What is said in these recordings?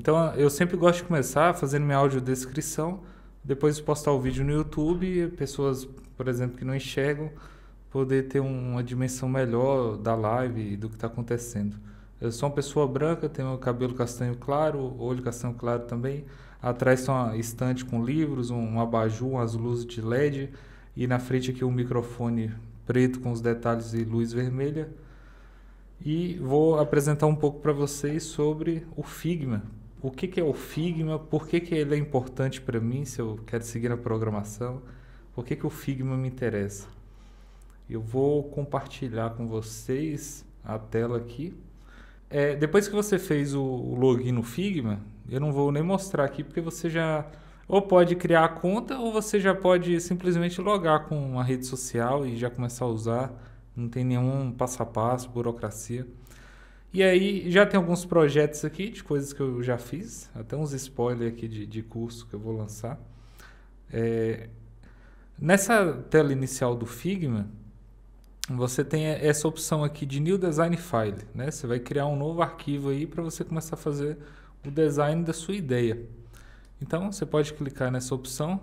Então eu sempre gosto de começar fazendo minha audiodescrição, depois postar o vídeo no YouTube e pessoas, por exemplo, que não enxergam, poder ter uma dimensão melhor da live e do que está acontecendo. Eu sou uma pessoa branca, tenho cabelo castanho claro, olho castanho claro também. Atrás está uma estante com livros, um abajur, umas luzes de LED e na frente aqui um microfone preto com os detalhes e luz vermelha. E vou apresentar um pouco para vocês sobre o Figma. O que é o Figma? Por que ele é importante para mim se eu quero seguir na programação? Por que o Figma me interessa? Eu vou compartilhar com vocês a tela aqui. Depois que você fez o login no Figma, eu não vou nem mostrar aqui porque você já ou pode criar a conta ou você já pode simplesmente logar com uma rede social e já começar a usar. Não tem nenhum passo a passo, burocracia. E aí já tem alguns projetos aqui de coisas que eu já fiz, até uns spoilers aqui de curso que eu vou lançar. Nessa tela inicial do Figma, você tem essa opção aqui de New Design File, né? Você vai criar um novo arquivo aí para você começar a fazer o design da sua ideia. Então você pode clicar nessa opção,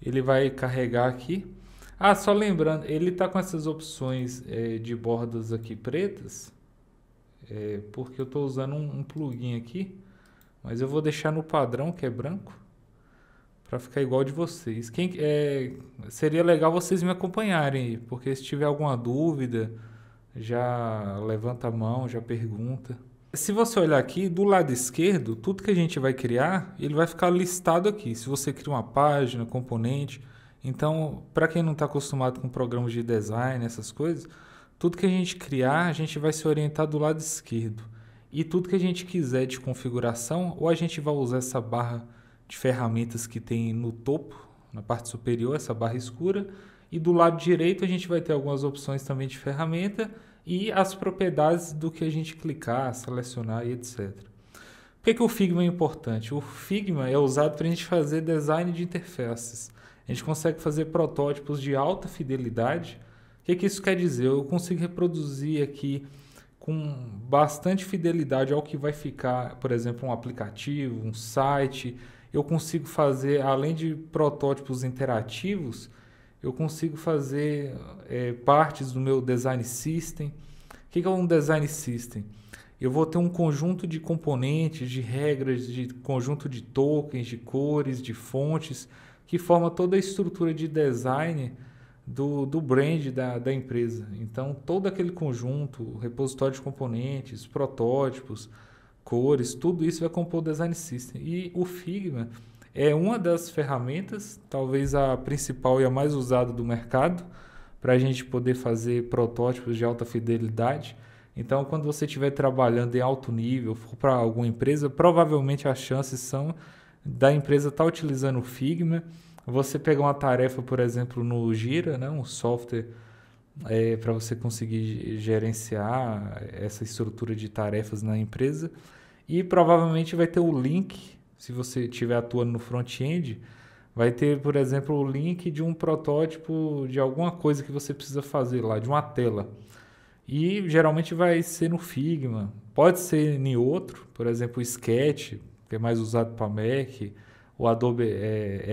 ele vai carregar aqui. Ah, só lembrando, ele está com essas opções de bordas aqui pretas, porque eu estou usando um plugin aqui, mas eu vou deixar no padrão que é branco, para ficar igual de vocês. Seria legal vocês me acompanharem, porque se tiver alguma dúvida, já levanta a mão, já pergunta. Se você olhar aqui, do lado esquerdo, tudo que a gente vai criar, ele vai ficar listado aqui. Se você cria uma página, componente. Então, para quem não está acostumado com programas de design, essas coisas, tudo que a gente criar, a gente vai se orientar do lado esquerdo. E tudo que a gente quiser de configuração, ou a gente vai usar essa barra de ferramentas que tem no topo, na parte superior, essa barra escura, e do lado direito a gente vai ter algumas opções também de ferramenta e as propriedades do que a gente clicar, selecionar e etc. Por que o Figma é importante? O Figma é usado para a gente fazer design de interfaces. A gente consegue fazer protótipos de alta fidelidade. O que isso quer dizer? Eu consigo reproduzir aqui com bastante fidelidade ao que vai ficar, por exemplo, um aplicativo, um site. Eu consigo fazer, além de protótipos interativos, eu consigo fazer partes do meu design system. O que é um design system? Eu vou ter um conjunto de componentes, de regras, de conjunto de tokens, de cores, de fontes, que forma toda a estrutura de design do brand da empresa. Então, todo aquele conjunto, repositório de componentes, protótipos, cores, tudo isso vai compor o Design System. E o Figma é uma das ferramentas, talvez a principal e a mais usada do mercado, para a gente poder fazer protótipos de alta fidelidade. Então, quando você estiver trabalhando em alto nível, for para alguma empresa, provavelmente as chances são da empresa estar utilizando o Figma. Você pegar uma tarefa, por exemplo, no Jira, né, um software para você conseguir gerenciar essa estrutura de tarefas na empresa. E provavelmente vai ter o link, se você estiver atuando no front-end, vai ter, por exemplo, o link de um protótipo de alguma coisa que você precisa fazer lá, de uma tela. E geralmente vai ser no Figma, pode ser em outro, por exemplo, o Sketch, que é mais usado para Mac, o Adobe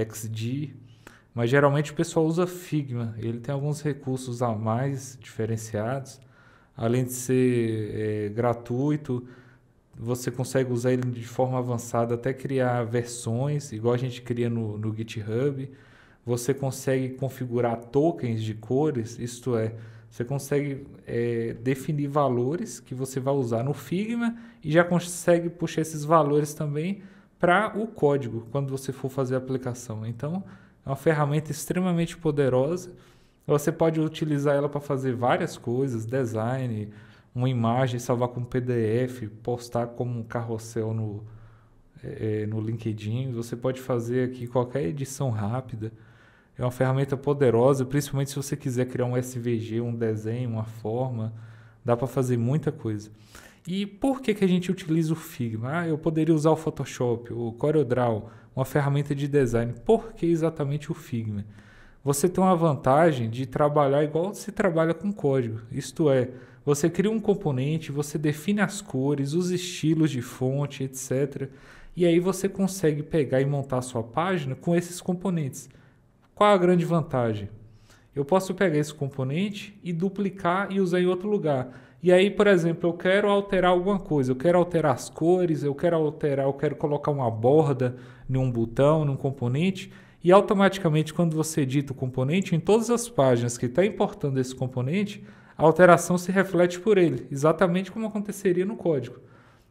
XD, mas geralmente o pessoal usa Figma. Ele tem alguns recursos a mais diferenciados, além de ser gratuito, você consegue usar ele de forma avançada até criar versões, igual a gente cria no GitHub. Você consegue configurar tokens de cores, isto é, você consegue definir valores que você vai usar no Figma e já consegue puxar esses valores também para o código, quando você for fazer a aplicação. Então, é uma ferramenta extremamente poderosa. Você pode utilizar ela para fazer várias coisas, design, uma imagem, salvar como PDF, postar como um carrossel no LinkedIn. Você pode fazer aqui qualquer edição rápida. É uma ferramenta poderosa, principalmente se você quiser criar um SVG, um desenho, uma forma. Dá para fazer muita coisa. E por que a gente utiliza o Figma? Eu poderia usar o Photoshop, o CorelDRAW, uma ferramenta de design. Por que exatamente o Figma? Você tem uma vantagem de trabalhar igual se trabalha com código. Isto é, Você cria um componente, você define as cores, os estilos de fonte, etc. E aí você consegue pegar e montar a sua página com esses componentes. Qual a grande vantagem? Eu posso pegar esse componente e duplicar e usar em outro lugar. E aí, por exemplo, eu quero alterar alguma coisa, eu quero alterar as cores, eu quero colocar uma borda em um botão, num componente, e automaticamente quando você edita o componente, em todas as páginas que está importando esse componente, a alteração se reflete por ele, exatamente como aconteceria no código.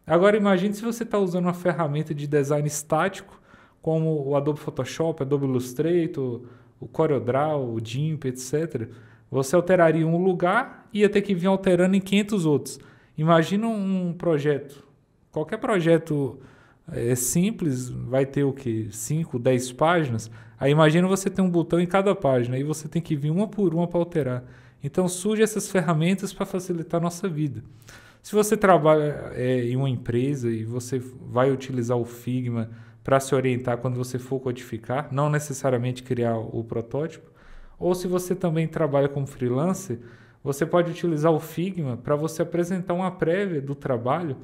Agora imagine se você está usando uma ferramenta de design estático, como o Adobe Photoshop, Adobe Illustrator, o CorelDRAW, o GIMP, etc. Você alteraria um lugar e ia ter que vir alterando em 500 outros. Imagina um projeto, qualquer projeto simples, vai ter o quê? 5, 10 páginas. Aí imagina você ter um botão em cada página, aí você tem que vir uma por uma para alterar. Então surgem essas ferramentas para facilitar a nossa vida. Se você trabalha em uma empresa e você vai utilizar o Figma para se orientar quando você for codificar, não necessariamente criar o protótipo, ou se você também trabalha como freelancer, você pode utilizar o Figma para você apresentar uma prévia do trabalho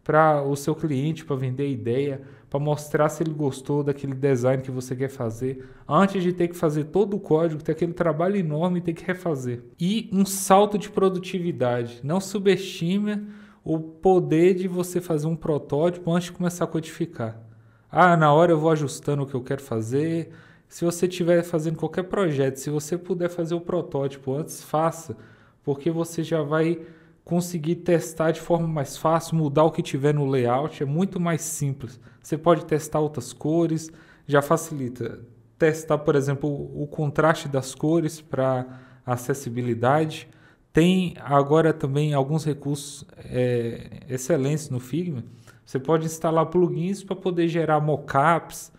para o seu cliente, para vender a ideia, para mostrar se ele gostou daquele design que você quer fazer, antes de ter que fazer todo o código, ter aquele trabalho enorme e ter que refazer. E um salto de produtividade. Não subestime o poder de você fazer um protótipo antes de começar a codificar. Na hora eu vou ajustando o que eu quero fazer. Se você estiver fazendo qualquer projeto, se você puder fazer o protótipo antes, faça, porque você já vai conseguir testar de forma mais fácil, mudar o que tiver no layout, é muito mais simples. Você pode testar outras cores, já facilita. Testar, por exemplo, o contraste das cores para acessibilidade. Tem agora também alguns recursos excelentes no Figma. Você pode instalar plugins para poder gerar mockups,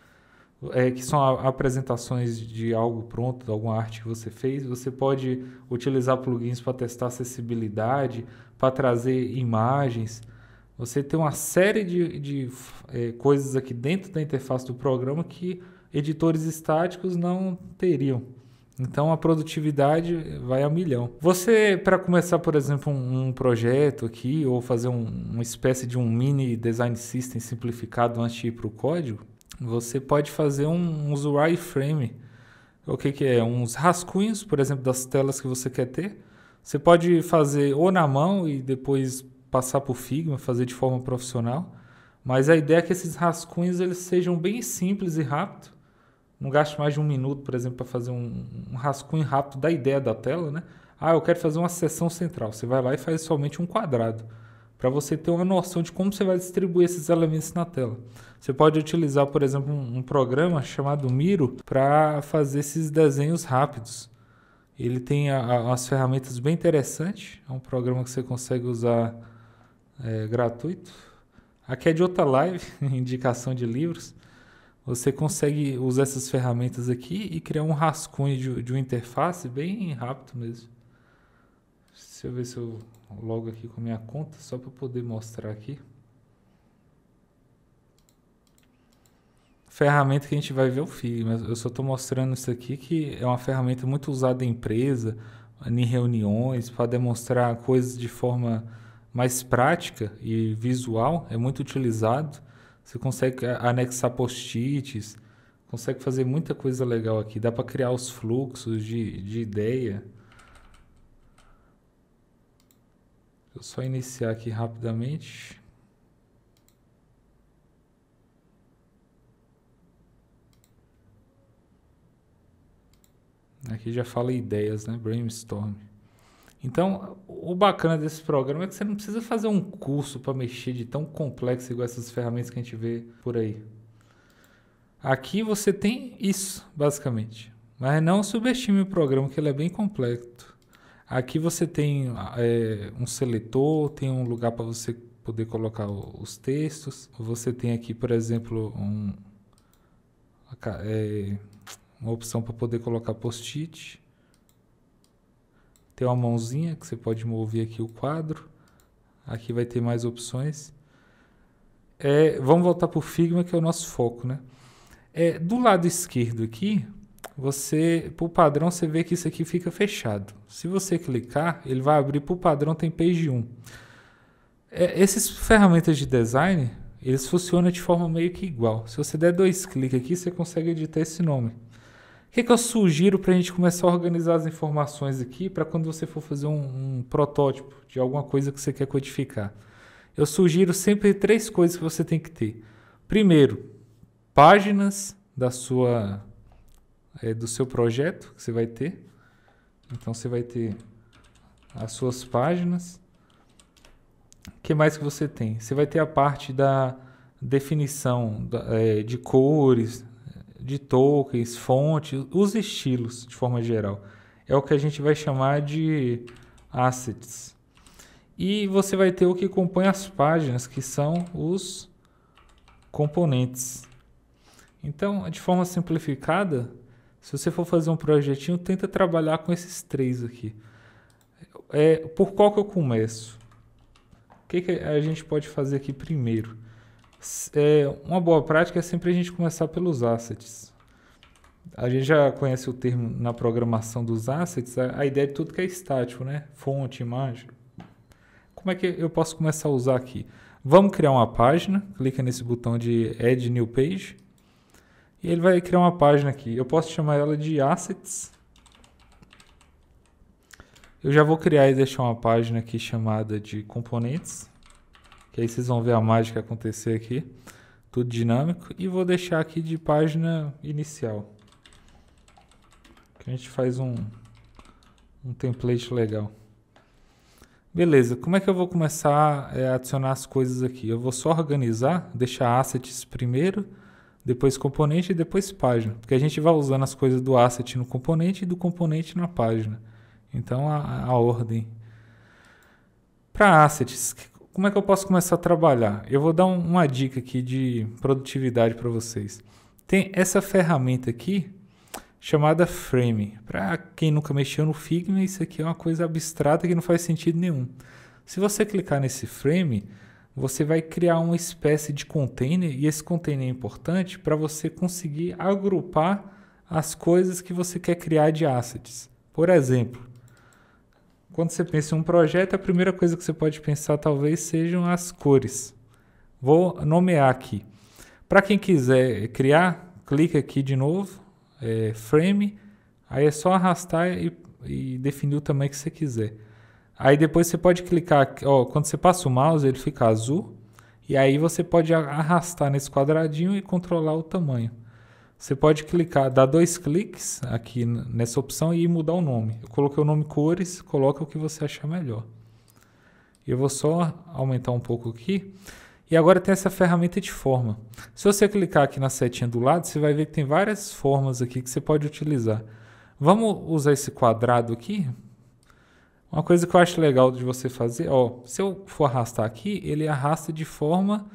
que são apresentações de algo pronto, de alguma arte que você fez. Você pode utilizar plugins para testar acessibilidade, para trazer imagens. Você tem uma série de coisas aqui dentro da interface do programa que editores estáticos não teriam. Então a produtividade vai a milhão. Você, para começar, por exemplo, um projeto aqui, ou fazer uma espécie de um mini design system simplificado antes de ir para o código, você pode fazer uns wireframe. O que é? Uns rascunhos, por exemplo, das telas que você quer ter. Você pode fazer ou na mão e depois passar por Figma, fazer de forma profissional. Mas a ideia é que esses rascunhos eles sejam bem simples e rápidos. Não gaste mais de 1 minuto, por exemplo, para fazer um rascunho rápido da ideia da tela, né? Eu quero fazer uma seção central. Você vai lá e faz somente um quadrado, para você ter uma noção de como você vai distribuir esses elementos na tela. Você pode utilizar, por exemplo, um programa chamado Miro para fazer esses desenhos rápidos. Ele tem umas ferramentas bem interessantes. É um programa que você consegue usar gratuito. Aqui é de outra live, indicação de livros. Você consegue usar essas ferramentas aqui e criar um rascunho de uma interface bem rápido mesmo. Deixa eu ver se eu logo aqui com a minha conta, só para poder mostrar aqui. Ferramenta que a gente vai ver o Figma, mas eu só estou mostrando isso aqui que é uma ferramenta muito usada em empresa, em reuniões, para demonstrar coisas de forma mais prática e visual, é muito utilizado. Você consegue anexar post-its, consegue fazer muita coisa legal aqui. Dá para criar os fluxos de ideia. Vou só iniciar aqui rapidamente. Aqui já fala ideias, né? Brainstorm. Então, o bacana desse programa é que você não precisa fazer um curso para mexer de tão complexo igual essas ferramentas que a gente vê por aí. Aqui você tem isso, basicamente. Mas não subestime o programa, que ele é bem complexo. Aqui você tem um seletor, tem um lugar para você poder colocar os textos. Você tem aqui, por exemplo, uma opção para poder colocar post-it. Tem uma mãozinha que você pode mover aqui o quadro. Aqui vai ter mais opções. Vamos voltar para o Figma, que é o nosso foco, né? Do lado esquerdo aqui, por padrão, você vê que isso aqui fica fechado. Se você clicar, ele vai abrir por padrão, tem page 1. Essas ferramentas de design, eles funcionam de forma meio que igual. Se você der 2 cliques aqui, você consegue editar esse nome. O que eu sugiro para a gente começar a organizar as informações aqui para quando você for fazer um protótipo de alguma coisa que você quer codificar? Eu sugiro sempre 3 coisas que você tem que ter. Primeiro, páginas do seu projeto que você vai ter. Então você vai ter as suas páginas. O que mais que você tem? Você vai ter a parte da definição de cores, de tokens, fontes, os estilos de forma geral. É o que a gente vai chamar de assets. E você vai ter o que compõe as páginas, que são os componentes. Então, de forma simplificada, se você for fazer um projetinho, tenta trabalhar com esses 3 aqui. Por qual que eu começo? O que a gente pode fazer aqui primeiro? Uma boa prática é sempre a gente começar pelos assets. A gente já conhece o termo na programação dos assets, a ideia de tudo que é estático, né? Fonte, imagem. Como é que eu posso começar a usar aqui? Vamos criar uma página, clica nesse botão de Add New Page, e ele vai criar uma página aqui. Eu posso chamar ela de Assets. Eu já vou criar e deixar uma página aqui chamada de Componentes, que aí vocês vão ver a mágica acontecer aqui, tudo dinâmico, e vou deixar aqui de página inicial, que a gente faz um template legal. Beleza, como é que eu vou começar a adicionar as coisas aqui? Eu vou só organizar, deixar assets primeiro, depois componente e depois página, porque a gente vai usando as coisas do asset no componente e do componente na página. Então a ordem. Para assets, como é que eu posso começar a trabalhar? Eu vou dar uma dica aqui de produtividade para vocês. Tem essa ferramenta aqui chamada Frame. Para quem nunca mexeu no Figma, isso aqui é uma coisa abstrata que não faz sentido nenhum. Se você clicar nesse Frame, você vai criar uma espécie de container, e esse container é importante para você conseguir agrupar as coisas que você quer criar de assets. Por exemplo, quando você pensa em um projeto, a primeira coisa que você pode pensar talvez sejam as cores. Vou nomear aqui. Para quem quiser criar, clica aqui de novo, Frame, aí é só arrastar e definir o tamanho que você quiser. Aí depois você pode clicar, quando você passa o mouse ele fica azul, e aí você pode arrastar nesse quadradinho e controlar o tamanho. Você pode clicar, dar 2 cliques aqui nessa opção e mudar o nome. Eu coloquei o nome cores, coloca o que você achar melhor. Eu vou só aumentar um pouco aqui. E agora tem essa ferramenta de forma. Se você clicar aqui na setinha do lado, você vai ver que tem várias formas aqui que você pode utilizar. Vamos usar esse quadrado aqui. Uma coisa que eu acho legal de você fazer, se eu for arrastar aqui, ele arrasta de forma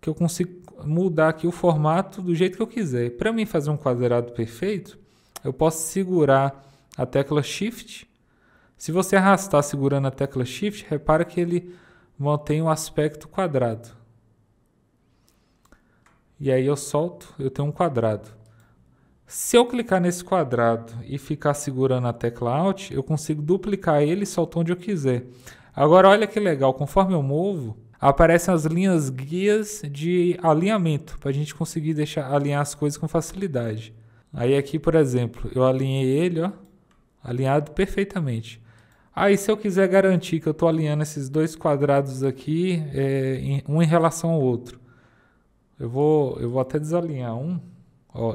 que eu consigo mudar aqui o formato do jeito que eu quiser. Para mim fazer um quadrado perfeito, eu posso segurar a tecla Shift. Se você arrastar segurando a tecla Shift, repara que ele mantém o aspecto quadrado. E aí eu solto, eu tenho um quadrado. Se eu clicar nesse quadrado e ficar segurando a tecla Alt, eu consigo duplicar ele e soltar onde eu quiser. Agora olha que legal, conforme eu movo, aparecem as linhas guias de alinhamento, para a gente conseguir alinhar as coisas com facilidade. Aí aqui, por exemplo, eu alinhei ele, alinhado perfeitamente. Aí se eu quiser garantir que eu estou alinhando esses 2 quadrados aqui, um em relação ao outro, eu vou até desalinhar um.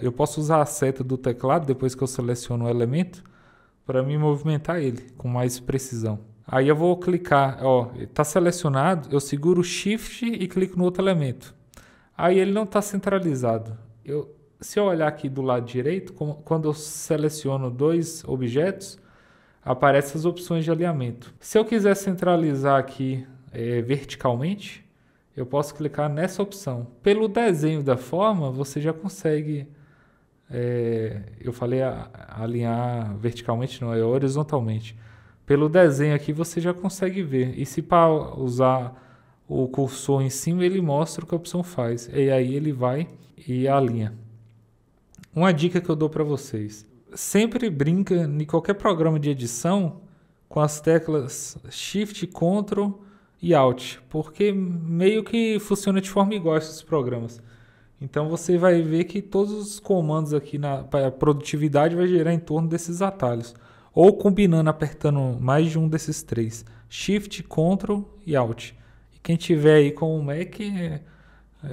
Eu posso usar a seta do teclado depois que eu seleciono o elemento para me movimentar ele com mais precisão. Aí eu vou clicar, está selecionado, eu seguro o Shift e clico no outro elemento. Aí ele não está centralizado. Se eu olhar aqui do lado direito, quando eu seleciono 2 objetos, aparecem as opções de alinhamento. Se eu quiser centralizar aqui verticalmente, eu posso clicar nessa opção. Pelo desenho da forma, você já consegue, eu falei alinhar verticalmente, não, é horizontalmente. Pelo desenho aqui você já consegue ver. E se para usar o cursor em cima, ele mostra o que a opção faz. E aí ele vai e alinha. Uma dica que eu dou para vocês. sempre brinca em qualquer programa de edição com as teclas Shift, Ctrl e Alt, porque meio que funciona de forma igual esses programas. Então você vai ver que todos os comandos aqui na produtividade vai gerar em torno desses atalhos. Ou combinando, apertando mais de um desses três. Shift, Ctrl e Alt. E quem tiver aí com o Mac,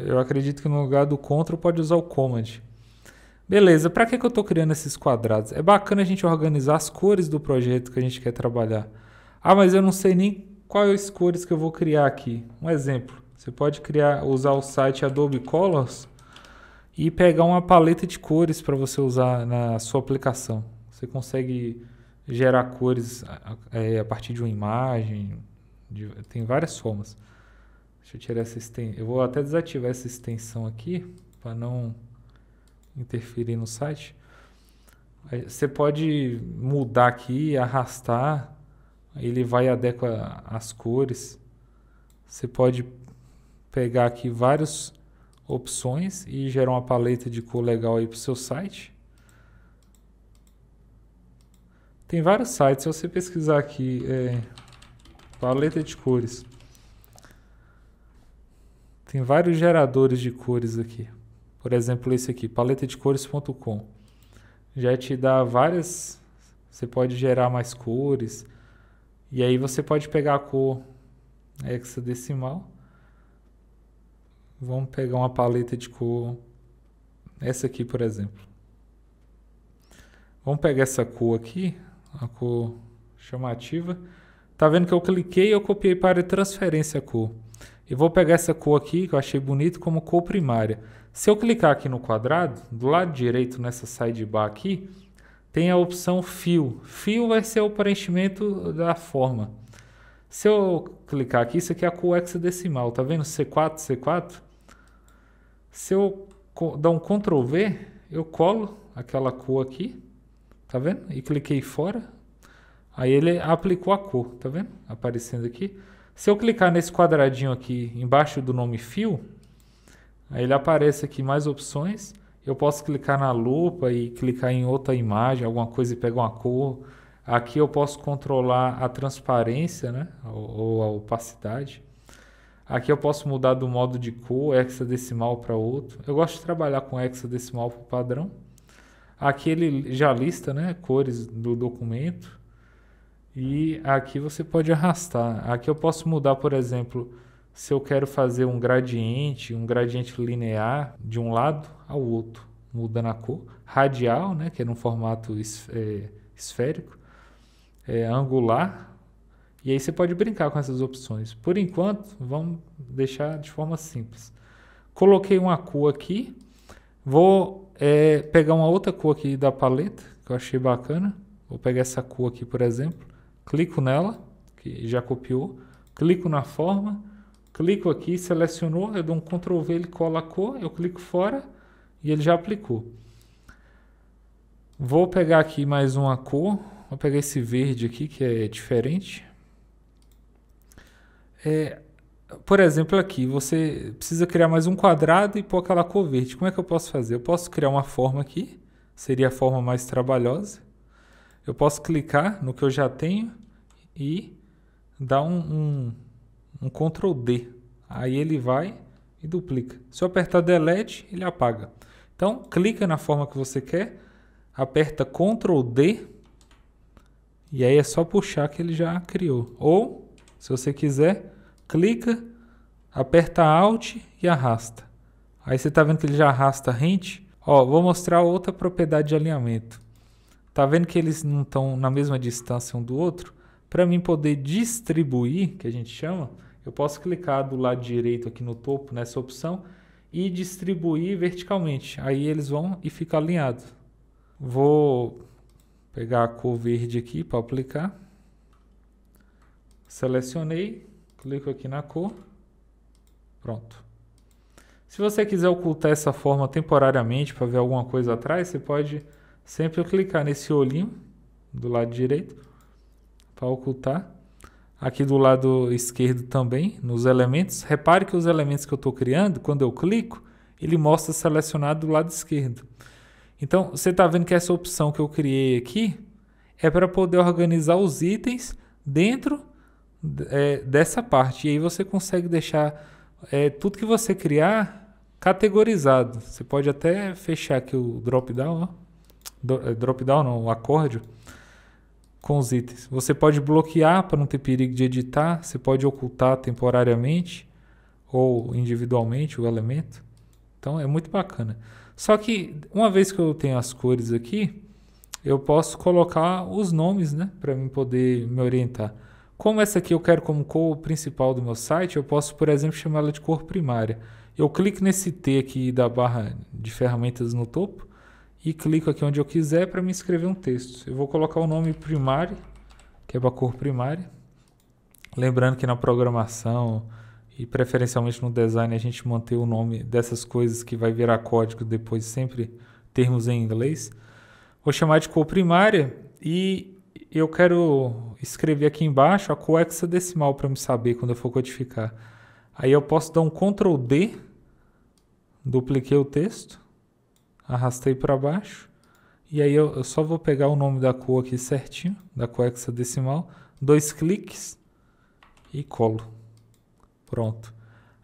eu acredito que no lugar do Ctrl pode usar o Command. Beleza, para que eu estou criando esses quadrados? É bacana a gente organizar as cores do projeto que a gente quer trabalhar. Ah, mas eu não sei nem quais cores que eu vou criar aqui. Um exemplo, você pode usar o site Adobe Colors e pegar uma paleta de cores para você usar na sua aplicação. Você consegue gerar cores a partir de uma imagem, tem várias formas. Deixa eu tirar essa extensão. Eu vou até desativar essa extensão aqui para não interferir no site. Você pode mudar aqui, arrastar, ele vai e adequa as cores. Você pode pegar aqui várias opções e gerar uma paleta de cor legal aí para o seu site. Tem vários sites, se você pesquisar aqui, paleta de cores. Tem vários geradores de cores aqui. Por exemplo, esse aqui, paletadecores.com. Já te dá várias... Você pode gerar mais cores. E aí você pode pegar a cor hexadecimal. Vamos pegar uma paleta de cor. Essa aqui, por exemplo. Vamos pegar essa cor aqui. A cor chamativa. Tá vendo que eu cliquei e eu copiei para transferência a cor. Eu vou pegar essa cor aqui, que eu achei bonito, como cor primária. Se eu clicar aqui no quadrado, do lado direito nessa sidebar aqui, tem a opção Fill. Fill vai ser o preenchimento da forma. Se eu clicar aqui, isso aqui é a cor hexadecimal, tá vendo? C4, C4. Se eu dar um Ctrl V, eu colo aquela cor aqui, tá vendo? E cliquei fora, aí ele aplicou a cor, tá vendo? Aparecendo aqui. Se eu clicar nesse quadradinho aqui, embaixo do nome Fill, aí ele aparece aqui mais opções. Eu posso clicar na lupa e clicar em outra imagem, alguma coisa e pegar uma cor. Aqui eu posso controlar a transparência, né? Ou a opacidade. Aqui eu posso mudar do modo de cor, hexadecimal para outro. Eu gosto de trabalhar com hexadecimal para o padrão. Aqui ele já lista, né, cores do documento. E aqui você pode arrastar. Aqui eu posso mudar, por exemplo, se eu quero fazer um gradiente linear de um lado ao outro, mudando a cor. Radial, né, que é no formato esférico. Angular. E aí você pode brincar com essas opções. Por enquanto, vamos deixar de forma simples. Coloquei uma cor aqui. Vou pegar uma outra cor aqui da paleta, que eu achei bacana. Vou pegar essa cor aqui, por exemplo. Clico nela, que já copiou. Clico na forma. Clico aqui, selecionou. Eu dou um Ctrl V, ele cola a cor. Eu clico fora e ele já aplicou. Vou pegar aqui mais uma cor. Vou pegar esse verde aqui, que é diferente. Por exemplo, aqui, você precisa criar mais um quadrado e pôr aquela cor verde. Como é que eu posso fazer? Eu posso criar uma forma aqui. Seria a forma mais trabalhosa. Eu posso clicar no que eu já tenho e dar um Ctrl D. Aí ele vai e duplica. Se eu apertar Delete, ele apaga. Então, clica na forma que você quer, aperta Ctrl D e aí é só puxar que ele já criou. Ou, se você quiser, clica, aperta Alt e arrasta. Aí você está vendo que ele já arrasta rente. Ó, vou mostrar outra propriedade de alinhamento. Tá vendo que eles não estão na mesma distância um do outro? Para mim poder distribuir, que a gente chama, eu posso clicar do lado direito aqui no topo, nessa opção, e distribuir verticalmente. Aí eles vão e ficam alinhados. Vou pegar a cor verde aqui para aplicar. Selecionei, clico aqui na cor. Pronto. Se você quiser ocultar essa forma temporariamente para ver alguma coisa atrás, você pode sempre clicar nesse olhinho do lado direito para ocultar. Aqui do lado esquerdo também, nos elementos. Repare que os elementos que eu estou criando, quando eu clico, ele mostra selecionado do lado esquerdo. Então, você está vendo que essa opção que eu criei aqui é para poder organizar os itens dentro dessa parte. E aí você consegue deixar tudo que você criar categorizado. Você pode até fechar aqui o drop-down, drop-down não, o acórdio com os itens. Você pode bloquear para não ter perigo de editar, você pode ocultar temporariamente ou individualmente o elemento. Então é muito bacana. Só que uma vez que eu tenho as cores aqui, eu posso colocar os nomes, né, para mim poder me orientar. Como essa aqui eu quero como cor principal do meu site, eu posso, por exemplo, chamar ela de cor primária. Eu clico nesse T aqui da barra de ferramentas no topo e clico aqui onde eu quiser para me escrever um texto. Eu vou colocar o nome primário, que é para cor primária. Lembrando que na programação e preferencialmente no design a gente manter o nome dessas coisas que vai virar código depois, sempre termos em inglês. Vou chamar de cor primária e eu quero escrever aqui embaixo a cor hexadecimal para me saber quando eu for codificar. Aí eu posso dar um Ctrl D, dupliquei o texto, arrastei para baixo e aí eu só vou pegar o nome da cor aqui certinho, da cor hexadecimal, 2 cliques e colo. Pronto.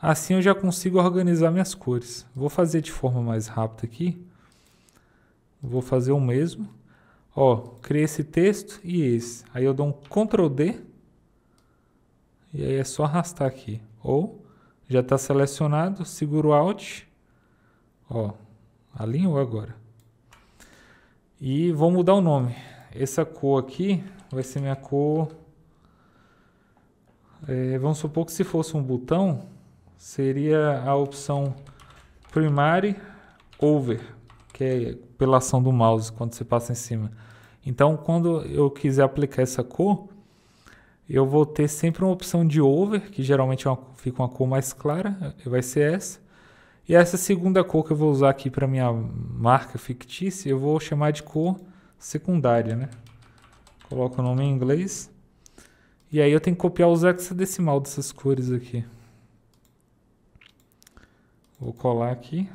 Assim eu já consigo organizar minhas cores. Vou fazer de forma mais rápida aqui. Vou fazer o mesmo. Ó, criei esse texto e esse. Aí eu dou um Ctrl D. E aí é só arrastar aqui. Ou, já está selecionado, seguro Alt. Ó, alinhou agora. E vou mudar o nome. Essa cor aqui vai ser minha cor... vamos supor que se fosse um botão, seria a opção Primary Over, que é pela ação do mouse, quando você passa em cima. Então, quando eu quiser aplicar essa cor, eu vou ter sempre uma opção de Over, que geralmente fica uma cor mais clara, vai ser essa. E essa segunda cor que eu vou usar aqui para minha marca fictícia, eu vou chamar de cor secundária, né? Coloco o nome em inglês. E aí eu tenho que copiar os hexadecimal dessas cores aqui. Vou colar aqui.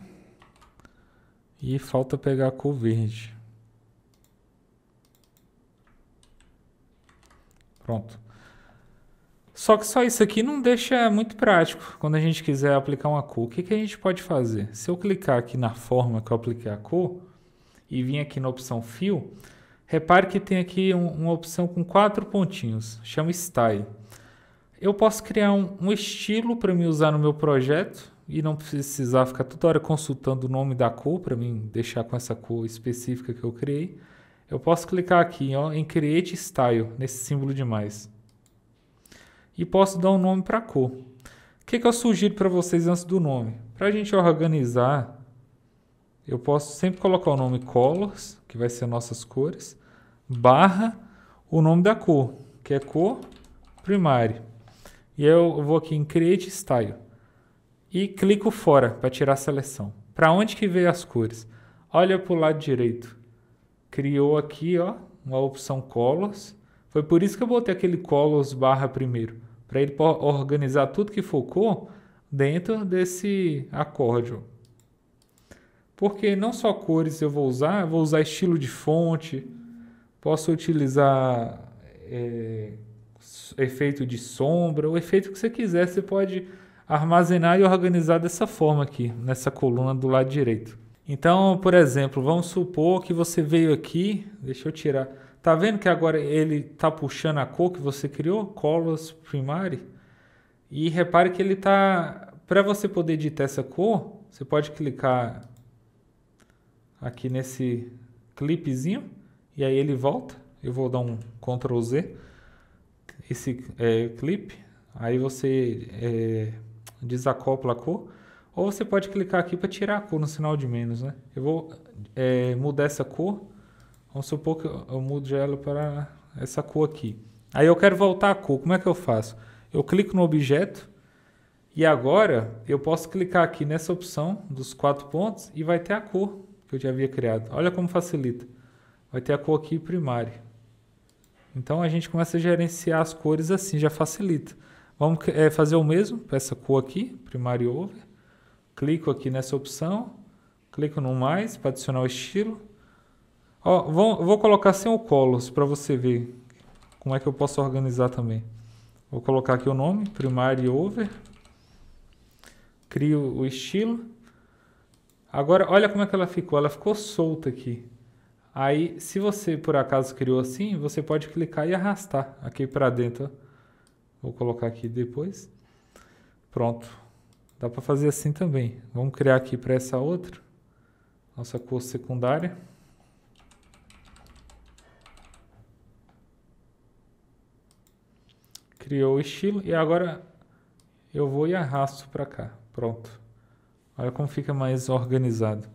E falta pegar a cor verde. Pronto. Só que só isso aqui não deixa muito prático quando a gente quiser aplicar uma cor. O que a gente pode fazer? Se eu clicar aqui na forma que eu apliquei a cor e vir aqui na opção Fill, repare que tem aqui uma opção com 4 pontinhos, chama Style. Eu posso criar um estilo para me usar no meu projeto e não precisar ficar toda hora consultando o nome da cor para mim deixar com essa cor específica que eu criei. Eu posso clicar aqui em Create Style, nesse símbolo de mais. E posso dar um nome para a cor. O que eu sugiro para vocês antes do nome? Para a gente organizar, eu posso sempre colocar o nome Colors, que vai ser nossas cores, barra o nome da cor, que é cor primária. E eu vou aqui em Create Style e clico fora para tirar a seleção. Para onde que veio as cores? Olha para o lado direito. Criou aqui uma opção Colors. Foi por isso que eu botei aquele Colors barra primeiro, para ele organizar tudo que for cor dentro desse acórdio. Porque não só cores eu vou usar estilo de fonte, posso utilizar efeito de sombra, o efeito que você quiser, você pode armazenar e organizar dessa forma aqui, nessa coluna do lado direito. Então, por exemplo, vamos supor que você veio aqui, deixa eu tirar, tá vendo que agora ele tá puxando a cor que você criou, Colors Primary, e repare que ele tá, para você poder editar essa cor, você pode clicar aqui nesse clipezinho, e aí ele volta. Eu vou dar um Ctrl Z, esse clipe, aí você desacopla a cor, ou você pode clicar aqui para tirar a cor no sinal de menos, né? Eu vou mudar essa cor, vamos supor que eu mude ela para essa cor aqui. Aí eu quero voltar a cor, como é que eu faço? Eu clico no objeto, e agora eu posso clicar aqui nessa opção dos 4 pontos, e vai ter a cor que eu já havia criado. Olha como facilita. Vai ter a cor aqui primária. Então a gente começa a gerenciar as cores assim, já facilita. Vamos fazer o mesmo para essa cor aqui, Primary Over. Clico aqui nessa opção, Clico no mais para adicionar o estilo. Ó, vou colocar sem o Colors para você ver como é que eu posso organizar também. Vou colocar aqui o nome, Primary Over. Crio o estilo. Agora, olha como é que ela ficou. Ela ficou solta aqui. Aí, se você por acaso criou assim, você pode clicar e arrastar aqui para dentro. Ó. Vou colocar aqui depois. Pronto. Dá para fazer assim também. Vamos criar aqui para essa outra. Nossa cor secundária. Criou o estilo. E agora eu vou e arrasto para cá. Pronto. Olha como fica mais organizado.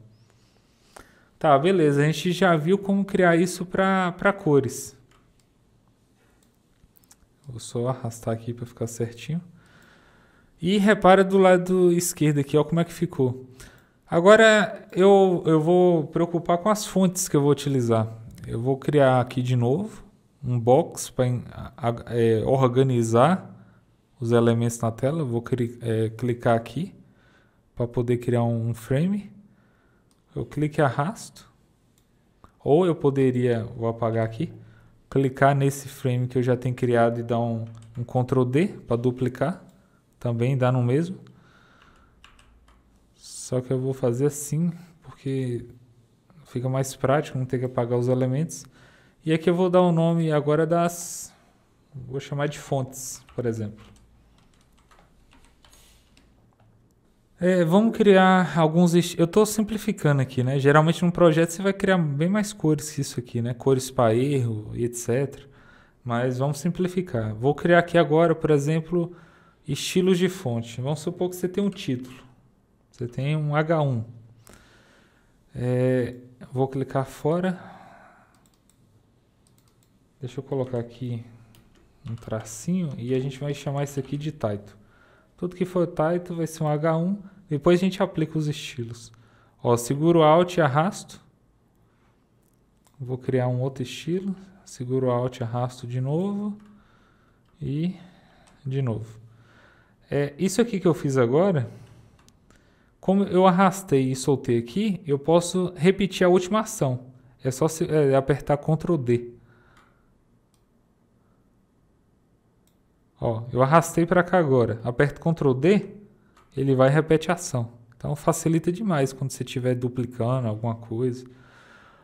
Tá, beleza. A gente já viu como criar isso para cores. Vou só arrastar aqui para ficar certinho. E repara do lado esquerdo aqui, ó, como é que ficou. Agora eu vou preocupar com as fontes que eu vou utilizar. Eu vou criar aqui de novo um box para organizar os elementos na tela. Eu vou clicar aqui para poder criar um frame. Eu clico e arrasto. Ou eu poderia, vou apagar aqui, clicar nesse frame que eu já tenho criado e dar um Ctrl D para duplicar. Também dá no mesmo. Só que eu vou fazer assim, porque fica mais prático, não ter que apagar os elementos. E aqui eu vou dar o nome agora das... Vou chamar de fontes, por exemplo. Vamos criar alguns... Eu estou simplificando aqui, né? Geralmente num projeto você vai criar bem mais cores que isso aqui, né? Cores para erro e etc. Mas vamos simplificar. Vou criar aqui agora, por exemplo, estilos de fonte. Vamos supor que você tem um título. Você tem um H1. Vou clicar fora. Deixa eu colocar aqui um tracinho e a gente vai chamar isso aqui de title. Tudo que for title vai ser um H1. Depois a gente aplica os estilos. Ó, seguro Alt e arrasto. Vou criar um outro estilo. Seguro Alt e arrasto de novo. E de novo. Isso aqui que eu fiz agora, como eu arrastei e soltei aqui, eu posso repetir a última ação. É só apertar Ctrl D. Ó, eu arrastei para cá agora. Aperto Ctrl D, ele vai e repete a ação. Então facilita demais quando você estiver duplicando alguma coisa.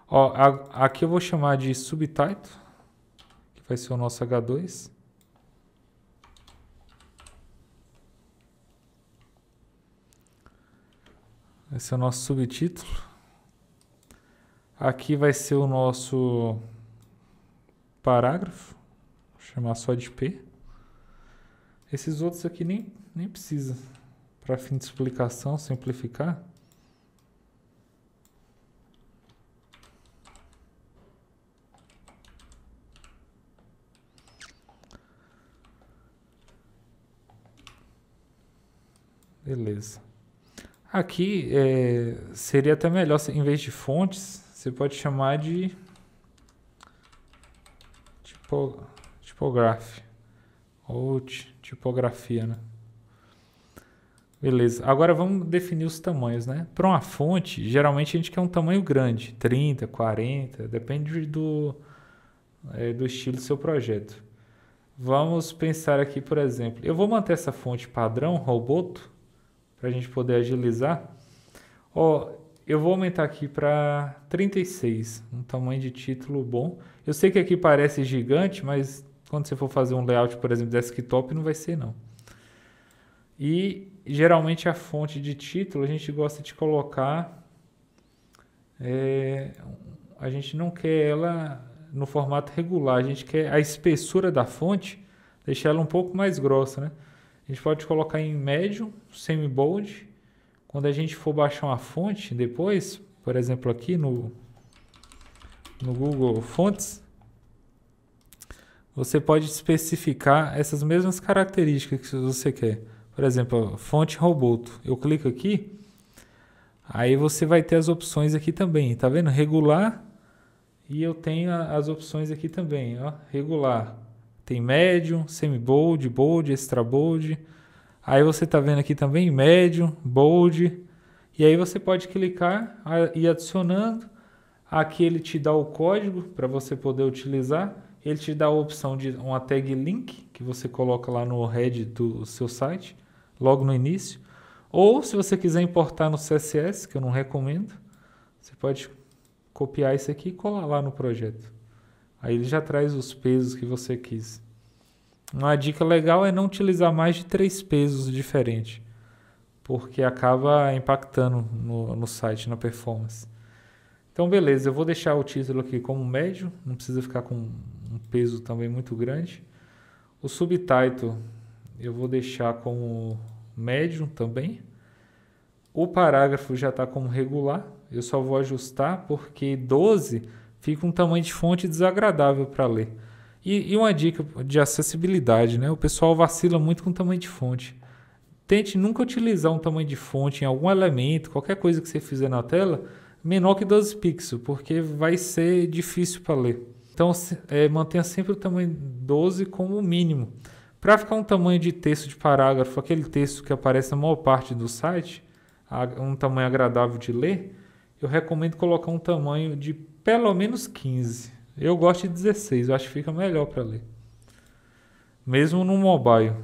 Ó, aqui eu vou chamar de subtitle, que vai ser o nosso H2. Esse é o nosso subtítulo. Aqui vai ser o nosso parágrafo. Vou chamar só de P. Esses outros aqui nem precisa. Para fim de explicação, simplificar. Beleza. Aqui seria até melhor, em vez de fontes, você pode chamar de tipography ou tipografia, né? Beleza. Agora vamos definir os tamanhos, né? Para uma fonte, geralmente a gente quer um tamanho grande, 30, 40, depende do estilo do seu projeto. Vamos pensar aqui, por exemplo, eu vou manter essa fonte padrão, Roboto, para a gente poder agilizar. Ó, eu vou aumentar aqui para 36, um tamanho de título bom. Eu sei que aqui parece gigante, mas quando você for fazer um layout, por exemplo, desktop, não vai ser não. E geralmente a fonte de título a gente gosta de colocar, a gente não quer ela no formato regular, a gente quer a espessura da fonte, deixar ela um pouco mais grossa, né? A gente pode colocar em médio, semi-bold. Quando a gente for baixar uma fonte depois, por exemplo aqui no Google Fontes, você pode especificar essas mesmas características que você quer. Por exemplo, fonte Roboto. Eu clico aqui, aí você vai ter as opções aqui também. Tá vendo? Regular. E eu tenho as opções aqui também. Ó, regular. Tem médium, semi-bold, bold, extra bold. Aí você tá vendo aqui também médium, bold. E aí você pode clicar e adicionando. Aqui ele te dá o código para você poder utilizar. Ele te dá a opção de uma tag link que você coloca lá no head do seu site, logo no início. Ou se você quiser importar no CSS, que eu não recomendo, você pode copiar isso aqui e colar lá no projeto. Aí ele já traz os pesos que você quis. Uma dica legal é não utilizar mais de 3 pesos diferentes, porque acaba impactando no site, na performance. Então, beleza, eu vou deixar o título aqui como médio, não precisa ficar com um peso também muito grande. O subtitle eu vou deixar como médio também. O parágrafo já está como regular, eu só vou ajustar porque 12 fica um tamanho de fonte desagradável para ler. E uma dica de acessibilidade, né? O pessoal vacila muito com o tamanho de fonte. Tente nunca utilizar um tamanho de fonte em algum elemento, qualquer coisa que você fizer na tela, menor que 12 pixels, porque vai ser difícil para ler. Então, mantenha sempre o tamanho 12 como mínimo. Para ficar um tamanho de texto de parágrafo, aquele texto que aparece na maior parte do site, um tamanho agradável de ler, eu recomendo colocar um tamanho de pelo menos 15. Eu gosto de 16, eu acho que fica melhor para ler. Mesmo no mobile.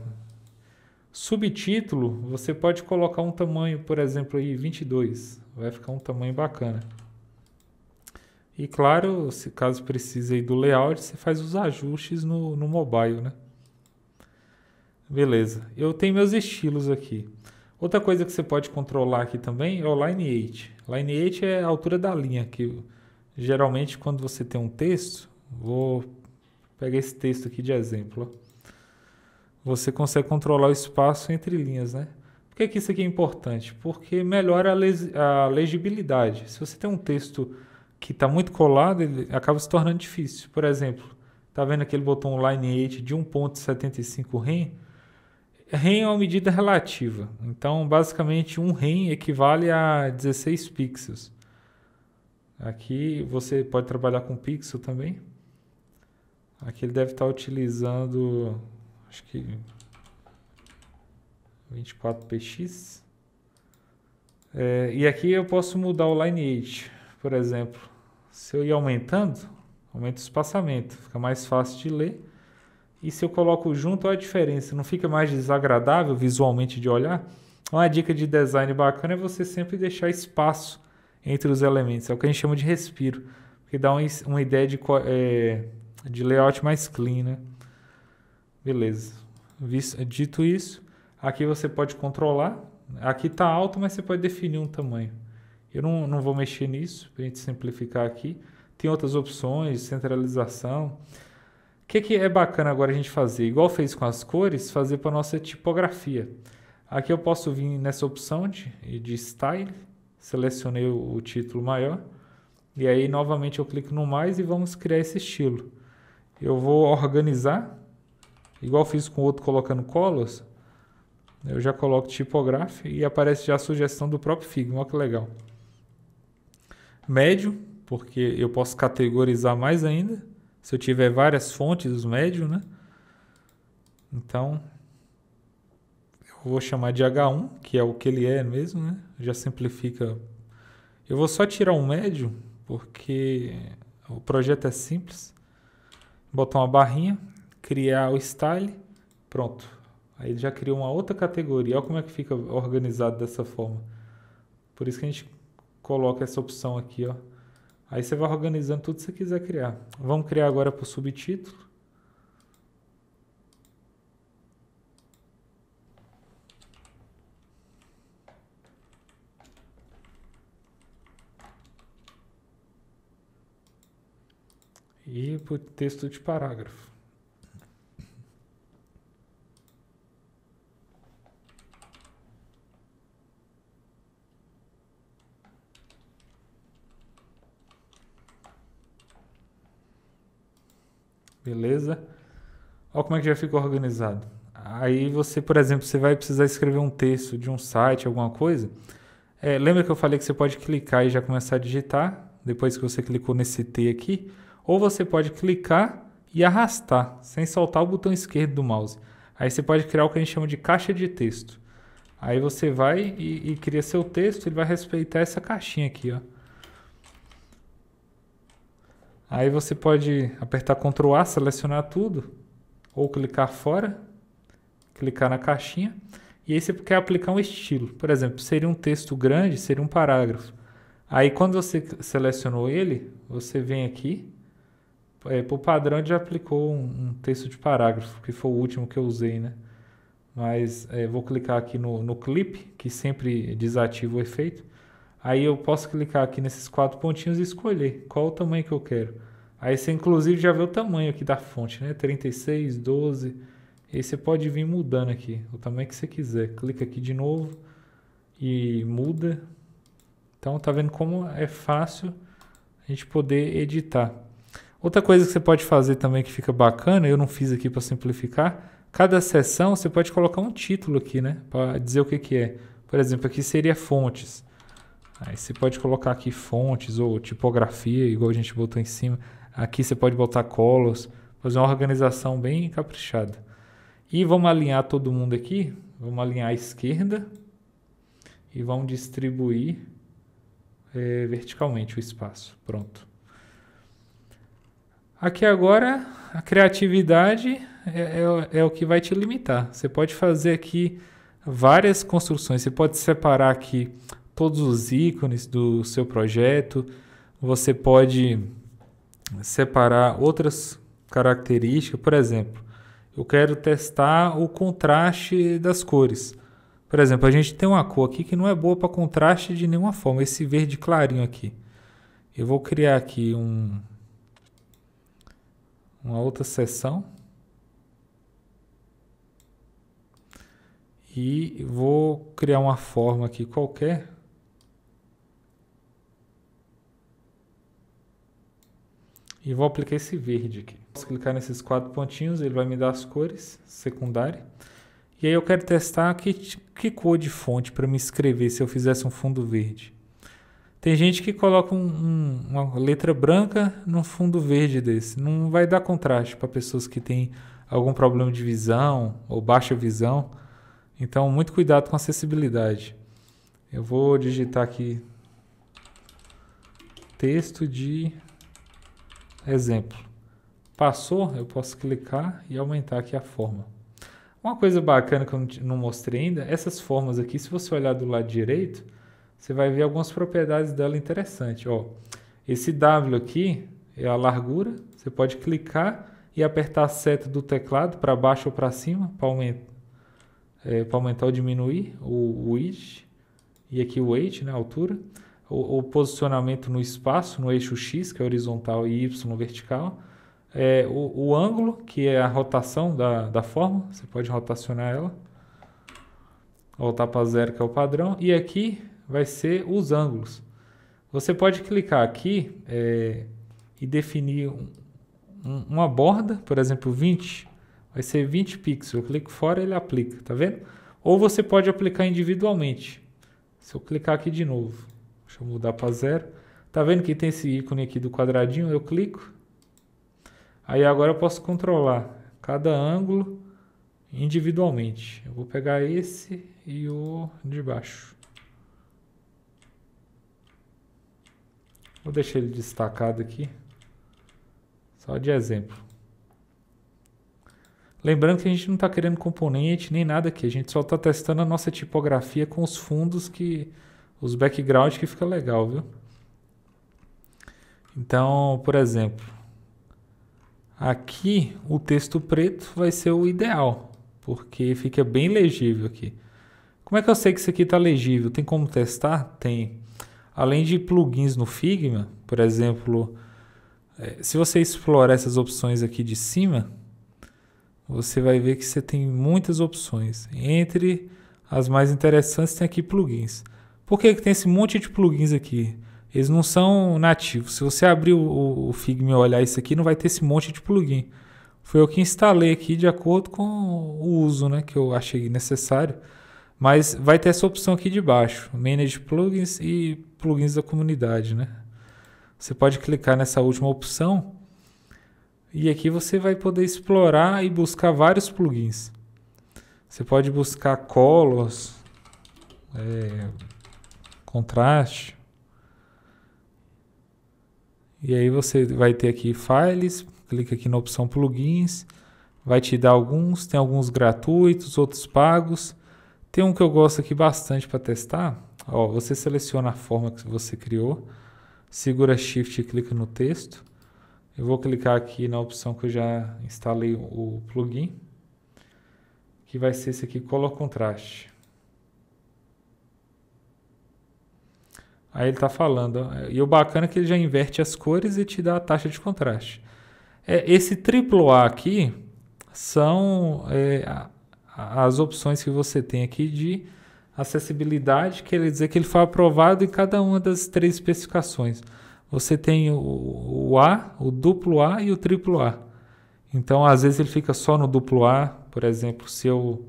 Subtítulo, você pode colocar um tamanho, por exemplo, aí 22. Vai ficar um tamanho bacana. E claro, se caso precise aí do layout, você faz os ajustes no mobile, né? Beleza. Eu tenho meus estilos aqui. Outra coisa que você pode controlar aqui também é o Lineage. Lineage é a altura da linha, que geralmente quando você tem um texto, vou pegar esse texto aqui de exemplo. Você consegue controlar o espaço entre linhas, né? Por que isso aqui é importante? Porque melhora a legibilidade. Se você tem um texto que está muito colado, ele acaba se tornando difícil. Por exemplo, está vendo aquele botão Lineage de 1.75 rem? Rem é uma medida relativa. Então, basicamente, um rem equivale a 16 pixels. Aqui você pode trabalhar com pixel também. Aqui ele deve estar utilizando, acho que 24px. E aqui eu posso mudar o lineage. Por exemplo, se eu ir aumentando, aumenta o espaçamento, fica mais fácil de ler. E se eu coloco junto, olha a diferença, não fica mais desagradável visualmente de olhar? Uma dica de design bacana é você sempre deixar espaço entre os elementos, é o que a gente chama de respiro, porque dá uma ideia de layout mais clean, né? Beleza. Dito isso, aqui você pode controlar, aqui está alto, mas você pode definir um tamanho. Eu não vou mexer nisso, para a gente simplificar aqui. Tem outras opções, centralização. O que é bacana agora a gente fazer? Igual fez com as cores, fazer para a nossa tipografia. Aqui eu posso vir nessa opção de Style, selecionei o título maior, e aí novamente eu clico no mais e vamos criar esse estilo. Eu vou organizar, igual fiz com o outro colocando colors, eu já coloco tipografia e aparece já a sugestão do próprio Figma, olha que legal. Médio, porque eu posso categorizar mais ainda, se eu tiver várias fontes, os médios, né? Então, eu vou chamar de H1, que é o que ele é mesmo, né? Já simplifica. Eu vou só tirar um médio, porque o projeto é simples. Botar uma barrinha, criar o style, pronto. Aí ele já criou uma outra categoria. Olha como é que fica organizado dessa forma. Por isso que a gente coloca essa opção aqui, ó. Aí você vai organizando tudo que você quiser criar. Vamos criar agora para o subtítulo. E para o texto de parágrafo. Beleza? Olha como é que já ficou organizado. Aí você, por exemplo, você vai precisar escrever um texto de um site, alguma coisa. Lembra que eu falei que você pode clicar e já começar a digitar, depois que você clicou nesse T aqui? Ou você pode clicar e arrastar, sem soltar o botão esquerdo do mouse. Aí você pode criar o que a gente chama de caixa de texto. Aí você vai e cria seu texto, ele vai respeitar essa caixinha aqui, ó. Aí você pode apertar Ctrl A, selecionar tudo, ou clicar fora, clicar na caixinha, e aí você quer aplicar um estilo. Por exemplo, seria um texto grande, seria um parágrafo. Aí quando você selecionou ele, você vem aqui, por padrão ele já aplicou um texto de parágrafo, que foi o último que eu usei, né? Mas vou clicar aqui no clip, que sempre desativa o efeito. Aí eu posso clicar aqui nesses 4 pontinhos e escolher qual o tamanho que eu quero. Aí você inclusive já vê o tamanho aqui da fonte, né? 36, 12. E aí você pode vir mudando aqui, o tamanho que você quiser. Clica aqui de novo e muda. Então tá vendo como é fácil a gente poder editar. Outra coisa que você pode fazer também que fica bacana, eu não fiz aqui para simplificar, cada seção você pode colocar um título aqui, né? Para dizer o que é. Por exemplo, aqui seria fontes. Aí você pode colocar aqui fontes ou tipografia, igual a gente botou em cima. Aqui você pode botar colors, fazer uma organização bem caprichada. E vamos alinhar todo mundo aqui. Vamos alinhar à esquerda e vamos distribuir verticalmente o espaço. Pronto. Aqui agora a criatividade é o que vai te limitar. Você pode fazer aqui várias construções. Você pode separar aqui todos os ícones do seu projeto. Você pode separar outras características. Por exemplo, eu quero testar o contraste das cores. Por exemplo, a gente tem uma cor aqui que não é boa para contraste de nenhuma forma. Esse verde clarinho aqui. Eu vou criar aqui uma outra seção. E vou criar uma forma aqui qualquer. E vou aplicar esse verde aqui. Posso clicar nesses 4 pontinhos, ele vai me dar as cores secundárias. E aí eu quero testar que cor de fonte para me escrever se eu fizesse um fundo verde. Tem gente que coloca uma letra branca num fundo verde desse. Não vai dar contraste para pessoas que têm algum problema de visão ou baixa visão. Então, muito cuidado com a acessibilidade. Eu vou digitar aqui texto de exemplo. Passou, eu posso clicar e aumentar aqui a forma. Uma coisa bacana que eu não mostrei ainda, essas formas aqui, se você olhar do lado direito, você vai ver algumas propriedades dela interessantes. Ó, esse W aqui é a largura, você pode clicar e apertar a seta do teclado para baixo ou para cima, para aumentar ou diminuir o width, e aqui o weight, né, a altura, o posicionamento no espaço, no eixo X, que é horizontal, e Y vertical, o ângulo, que é a rotação da forma, você pode rotacionar ela, voltar para 0, que é o padrão, e aqui vai ser os ângulos. Você pode clicar aqui e definir uma borda, por exemplo, 20, vai ser 20 pixels, eu clico fora ele aplica, tá vendo? Ou você pode aplicar individualmente. Se eu clicar aqui de novo, deixa eu mudar para 0, tá vendo que tem esse ícone aqui do quadradinho, eu clico. Aí agora eu posso controlar cada ângulo individualmente. Eu vou pegar esse e o de baixo. Vou deixar ele destacado aqui, só de exemplo. Lembrando que a gente não está querendo componente nem nada aqui, a gente só está testando a nossa tipografia com os fundos, os backgrounds que fica legal, viu? Então, por exemplo, aqui o texto preto vai ser o ideal, porque fica bem legível aqui. Como é que eu sei que isso aqui está legível? Tem como testar? Tem. Além de plugins no Figma, por exemplo, se você explorar essas opções aqui de cima, você vai ver que você tem muitas opções. Entre as mais interessantes tem aqui plugins. Por que tem esse monte de plugins aqui? Eles não são nativos. Se você abrir o Figma e olhar isso aqui, não vai ter esse monte de plugin. Foi eu que instalei aqui de acordo com o uso, né, que eu achei necessário. Mas vai ter essa opção aqui de baixo, Manage Plugins e Plugins da comunidade, né? Você pode clicar nessa última opção e aqui você vai poder explorar e buscar vários plugins. Você pode buscar colors, contraste. E aí você vai ter aqui Files, clica aqui na opção Plugins, vai te dar alguns, tem alguns gratuitos, outros pagos. Tem um que eu gosto aqui bastante para testar. Ó, você seleciona a forma que você criou, segura Shift e clica no texto. Eu vou clicar aqui na opção que eu já instalei o plugin, que vai ser esse aqui, Color Contrast. Aí ele está falando, ó, e o bacana é que ele já inverte as cores e te dá a taxa de contraste. Esse AAA aqui são as opções que você tem aqui de acessibilidade, quer dizer que ele foi aprovado em cada uma das 3 especificações. Você tem o A, o duplo A e o triplo A. Então, às vezes ele fica só no duplo A, por exemplo, se eu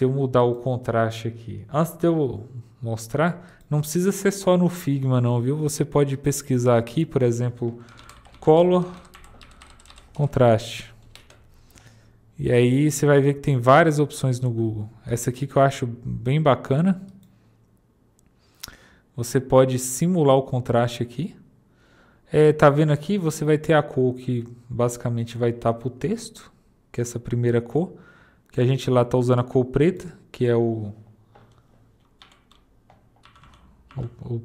mudar o contraste aqui. Antes de eu mostrar, não precisa ser só no Figma não, viu? Você pode pesquisar aqui, por exemplo, Color Contraste. E aí você vai ver que tem várias opções no Google. Essa aqui que eu acho bem bacana. Você pode simular o contraste aqui. Tá vendo aqui? Você vai ter a cor que basicamente vai estar para o texto, que é essa primeira cor, que a gente lá está usando a cor preta, que é o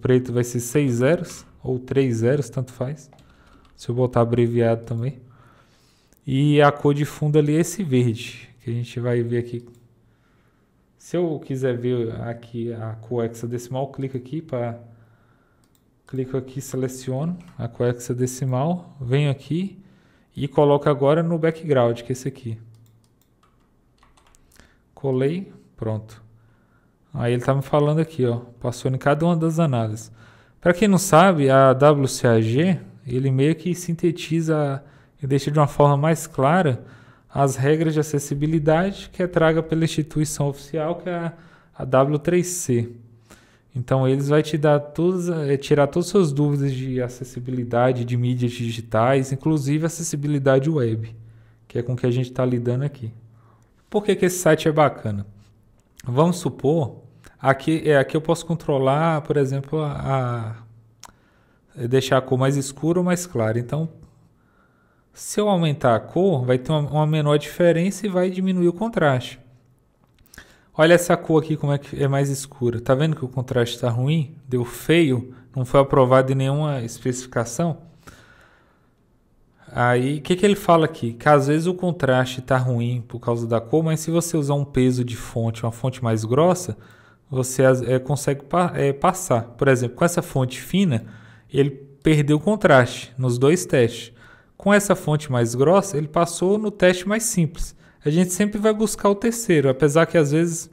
preto vai ser 6 zeros ou 3 zeros, tanto faz. Se eu botar abreviado também. E a cor de fundo ali é esse verde, que a gente vai ver aqui. Se eu quiser ver aqui a cor hexadecimal, clico aqui, seleciono a cor hexadecimal, venho aqui e coloco agora no background, que é esse aqui. Colei, pronto. Aí ele está me falando aqui, ó, passou em cada uma das análises. Para quem não sabe, a WCAG, ele meio que sintetiza e deixa de uma forma mais clara as regras de acessibilidade que é traga pela instituição oficial, que é a W3C. Então, eles vão te dar tirar todas as suas dúvidas de acessibilidade de mídias digitais, inclusive acessibilidade web, que é com que a gente está lidando aqui. Por que esse site é bacana? Vamos supor, aqui eu posso controlar, por exemplo, deixar a cor mais escura ou mais clara. Então, se eu aumentar a cor, vai ter uma menor diferença e vai diminuir o contraste. Olha essa cor aqui, como é que é mais escura. Tá vendo que o contraste está ruim? Deu feio, não foi aprovado em nenhuma especificação. Aí, o que ele fala aqui? Que às vezes o contraste está ruim por causa da cor, mas se você usar um peso de fonte, uma fonte mais grossa, você consegue passar. Por exemplo, com essa fonte fina, ele perdeu o contraste nos 2 testes. Com essa fonte mais grossa, ele passou no teste mais simples. A gente sempre vai buscar o terceiro, apesar que às vezes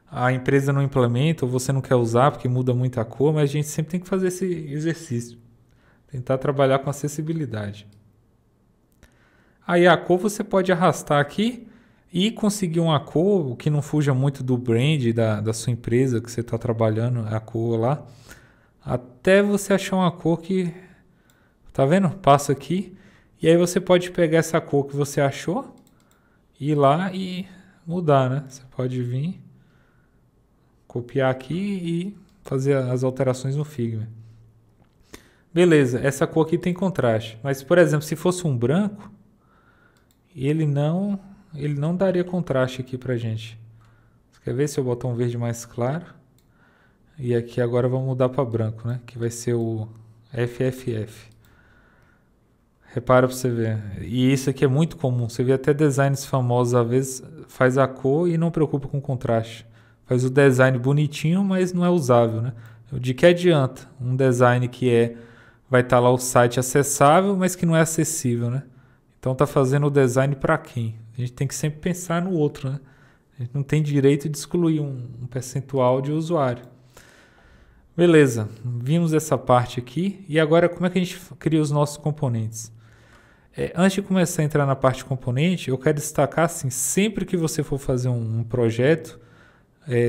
a empresa não implementa ou você não quer usar porque muda muito a cor, mas a gente sempre tem que fazer esse exercício. Tentar trabalhar com acessibilidade. Aí a cor você pode arrastar aqui e conseguir uma cor que não fuja muito do brand da sua empresa que você está trabalhando, a cor lá, até você achar uma cor que... Tá vendo? Passa aqui. E aí você pode pegar essa cor que você achou, ir lá e mudar, né? Você pode vir, copiar aqui e fazer as alterações no Figma. Beleza, essa cor aqui tem contraste. Mas, por exemplo, se fosse um branco, ele não daria contraste aqui pra gente. Você quer ver se eu botar um verde mais claro? E aqui agora vamos mudar para branco, né? Que vai ser o FFF. Repara para você ver. E isso aqui é muito comum. Você vê até designers famosos, às vezes, faz a cor e não preocupa com contraste. Faz o design bonitinho, mas não é usável, né? De que adianta um design que vai estar lá o site acessável, mas que não é acessível, né? Então tá fazendo o design para quem? A gente tem que sempre pensar no outro, né? A gente não tem direito de excluir um percentual de usuário. Beleza, vimos essa parte aqui. E agora como é que a gente cria os nossos componentes? Antes de começar a entrar na parte de componente, eu quero destacar assim, sempre que você for fazer um projeto,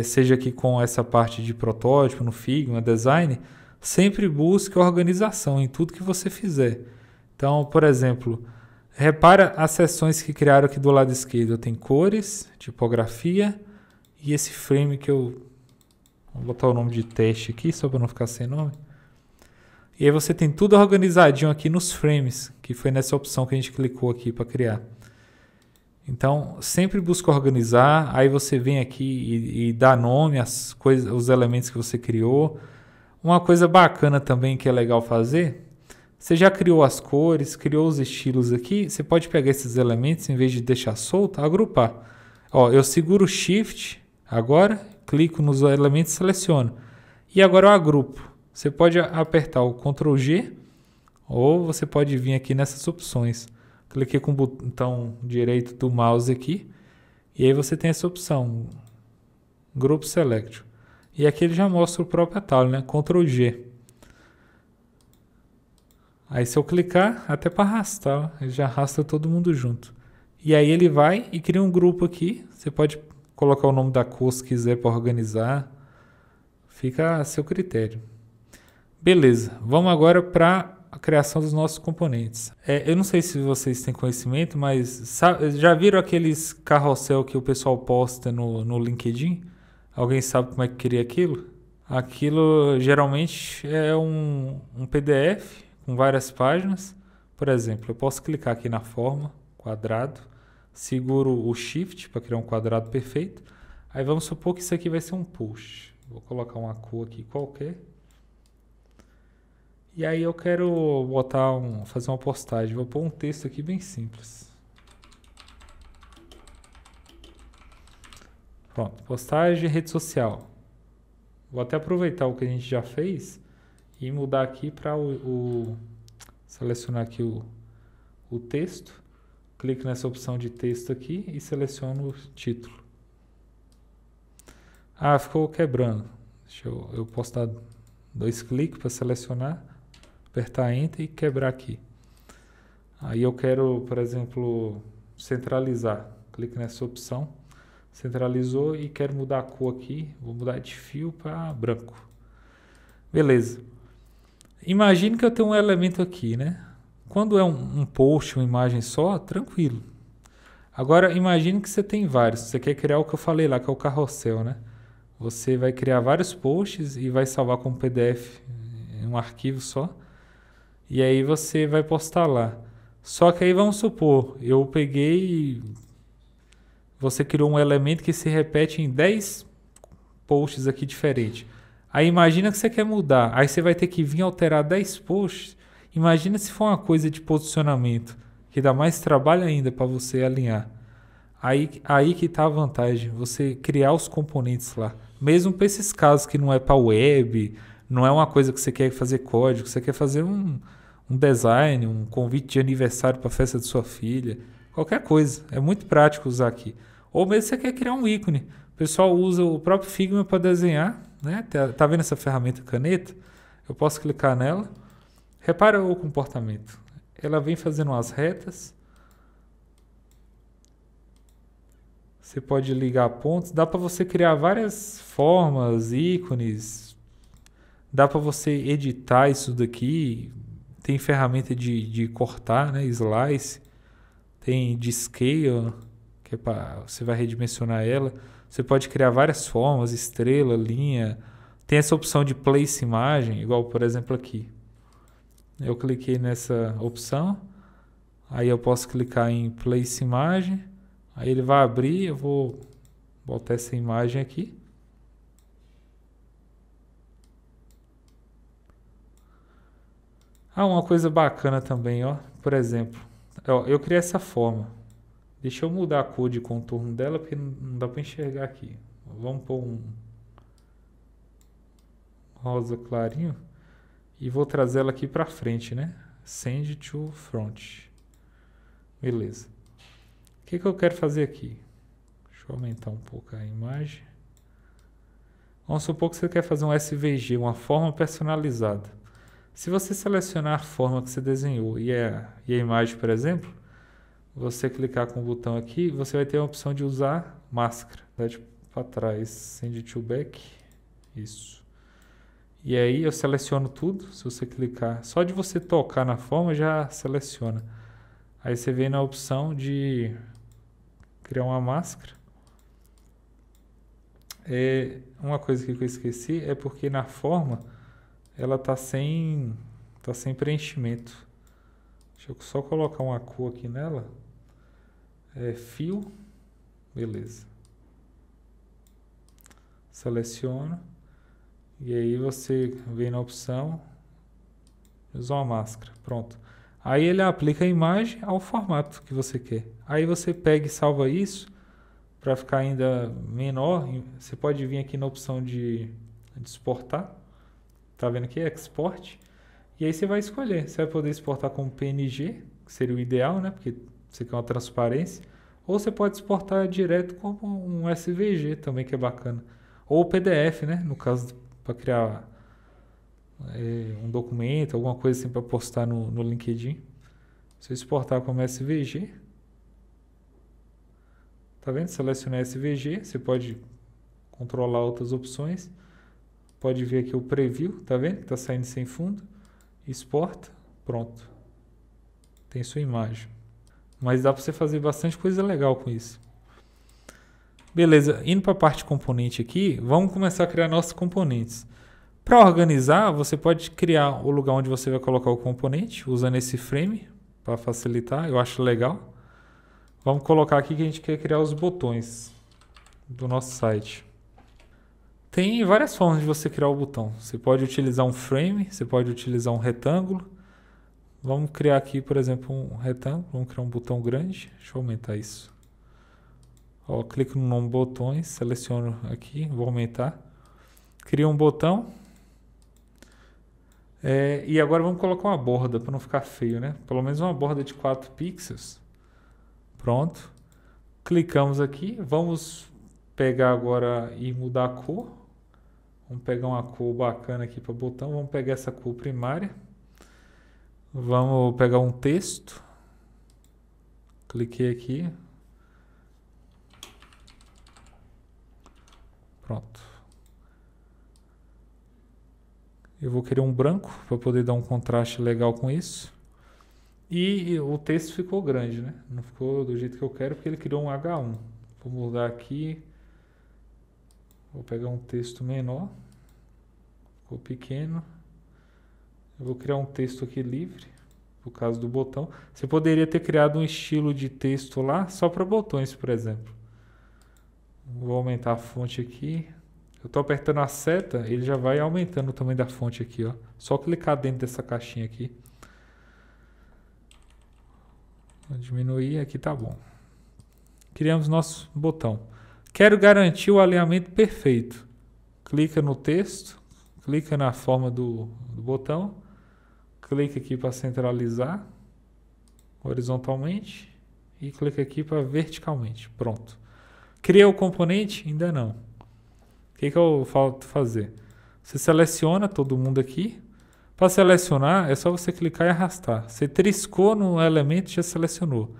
seja aqui com essa parte de protótipo, no Figma, design, sempre busque organização em tudo que você fizer. Então, por exemplo, repara as seções que criaram aqui do lado esquerdo. Tem cores, tipografia E esse frame que eu... Vou botar o nome de teste aqui, só para não ficar sem nome. E aí você tem tudo organizadinho aqui nos frames, que foi nessa opção que a gente clicou aqui para criar. Então, sempre busca organizar, aí você vem aqui e dá nome às coisas, os elementos que você criou. Uma coisa bacana também que é legal fazer, você já criou as cores, criou os estilos aqui, você pode pegar esses elementos, em vez de deixar solto, agrupar. Ó, eu seguro o Shift, agora, clico nos elementos e seleciono. E agora eu agrupo. Você pode apertar o Ctrl G, ou você pode vir aqui nessas opções. Cliquei com o botão direito do mouse aqui, e aí você tem essa opção, Group Select. E aqui ele já mostra o próprio atalho, né? Ctrl G. Aí se eu clicar, até para arrastar, ele já arrasta todo mundo junto. E aí ele vai e cria um grupo aqui. Você pode colocar o nome da cor se quiser para organizar. Fica a seu critério. Beleza, vamos agora para a criação dos nossos componentes. Eu não sei se vocês têm conhecimento, mas já viram aqueles carrossel que o pessoal posta no LinkedIn? Alguém sabe como é que cria aquilo? Aquilo geralmente é um PDF com várias páginas. Por exemplo, eu posso clicar aqui na forma, quadrado, seguro o Shift para criar um quadrado perfeito. Aí vamos supor que isso aqui vai ser um post. Vou colocar uma cor aqui qualquer. E aí eu quero fazer uma postagem. Vou pôr um texto aqui bem simples. Pronto, postagem rede social. Vou até aproveitar o que a gente já fez e mudar aqui para selecionar aqui o texto. Clico nessa opção de texto aqui e seleciono o título. Ah, ficou quebrando. Deixa eu posso dar 2 cliques para selecionar, apertar Enter e quebrar aqui. Aí eu quero, por exemplo, centralizar. Clique nessa opção, centralizou e quero mudar a cor aqui. Vou mudar de fio para branco. Beleza. Imagine que eu tenho um elemento aqui, né? Quando é um post, uma imagem só, tranquilo. Agora imagine que você tem vários. Você quer criar o que eu falei lá, que é o carrossel, né? Você vai criar vários posts e vai salvar como PDF em um arquivo só. E aí você vai postar lá. Só que aí vamos supor, eu peguei e você criou um elemento que se repete em 10 posts aqui diferentes. Aí imagina que você quer mudar. Aí você vai ter que vir alterar 10 posts. Imagina se for uma coisa de posicionamento, que dá mais trabalho ainda para você alinhar. Aí que está a vantagem, você criar os componentes lá. Mesmo para esses casos que não é para web, não é uma coisa que você quer fazer código, você quer fazer um design, um convite de aniversário para a festa de sua filha, qualquer coisa. É muito prático usar aqui. Ou mesmo você quer criar um ícone. O pessoal usa o próprio Figma para desenhar, né? Tá vendo essa ferramenta caneta? Eu posso clicar nela. Repara o comportamento. Ela vem fazendo umas retas. Você pode ligar pontos. Dá para você criar várias formas, ícones. Dá para você editar isso daqui. Tem ferramenta de cortar, né? Slice. Tem de scale, que é para você vai redimensionar ela. Você pode criar várias formas, estrela, linha. Tem essa opção de place imagem, igual por exemplo aqui. Eu cliquei nessa opção. Aí eu posso clicar em place imagem. Aí ele vai abrir, eu vou botar essa imagem aqui. Ah, uma coisa bacana também, ó. Por exemplo, eu criei essa forma. Deixa eu mudar a cor de contorno dela, porque não dá para enxergar aqui. Vamos pôr um rosa clarinho. E vou trazer ela aqui para frente, né? Send to front. Beleza. O que eu quero fazer aqui? Deixa eu aumentar um pouco a imagem. Vamos supor que você quer fazer um SVG, uma forma personalizada. Se você selecionar a forma que você desenhou e a imagem, por exemplo, você clicar com o botão aqui, você vai ter a opção de usar máscara. Dá para trás, send to back. Isso. E aí eu seleciono tudo. Se você clicar, só de você tocar na forma já seleciona. Aí você vem na opção de criar uma máscara. Uma coisa que eu esqueci é porque na forma ela tá sem preenchimento. Deixa eu só colocar uma cor aqui nela. Fio. Beleza. Seleciono. E aí você vem na opção. Usar uma máscara. Pronto. Aí ele aplica a imagem ao formato que você quer. Aí você pega e salva isso. Para ficar ainda menor, você pode vir aqui na opção de exportar. Tá vendo aqui? Export. E aí você vai escolher. Você vai poder exportar como PNG, que seria o ideal, né? Porque você quer uma transparência. Ou você pode exportar direto como um SVG também, que é bacana. Ou PDF, né? No caso, para criar um documento, alguma coisa assim para postar no LinkedIn. Se eu exportar como SVG, tá vendo? Selecionar SVG, você pode controlar outras opções. Pode ver aqui o preview, tá vendo? Que tá saindo sem fundo. Exporta, pronto. Tem sua imagem. Mas dá para você fazer bastante coisa legal com isso. Beleza, indo para a parte componente aqui, vamos começar a criar nossos componentes. Para organizar, você pode criar o lugar onde você vai colocar o componente, usando esse frame, para facilitar, eu acho legal. Vamos colocar aqui que a gente quer criar os botões do nosso site. Tem várias formas de você criar o botão. Você pode utilizar um frame, você pode utilizar um retângulo. Vamos criar aqui, por exemplo, um retângulo. Vamos criar um botão grande. Deixa eu aumentar isso. Ó, clico no nome botões, seleciono aqui, vou aumentar. Crio um botão. E agora vamos colocar uma borda para não ficar feio, né? Pelo menos uma borda de 4 pixels. Pronto. Clicamos aqui. Vamos pegar agora e mudar a cor. Vamos pegar uma cor bacana aqui para o botão. Vamos pegar essa cor primária. Vamos pegar um texto. Cliquei aqui. Pronto. Eu vou querer um branco para poder dar um contraste legal com isso. E o texto ficou grande, né? Não ficou do jeito que eu quero porque ele criou um H1. Vou mudar aqui. Vou pegar um texto menor. Ficou pequeno. Eu vou criar um texto aqui livre, por causa do botão. Você poderia ter criado um estilo de texto lá só para botões, por exemplo. Vou aumentar a fonte aqui. Eu estou apertando a seta, ele já vai aumentando o tamanho da fonte aqui, ó. Só clicar dentro dessa caixinha aqui. Vou diminuir, aqui tá bom. Criamos nosso botão. Quero garantir o alinhamento perfeito. Clica no texto, clica na forma do botão, clica aqui para centralizar horizontalmente e clica aqui para verticalmente. Pronto. Criei o componente? Ainda não. O que eu falta fazer? Você seleciona todo mundo aqui. Para selecionar, é só você clicar e arrastar. Você triscou no elemento e já selecionou.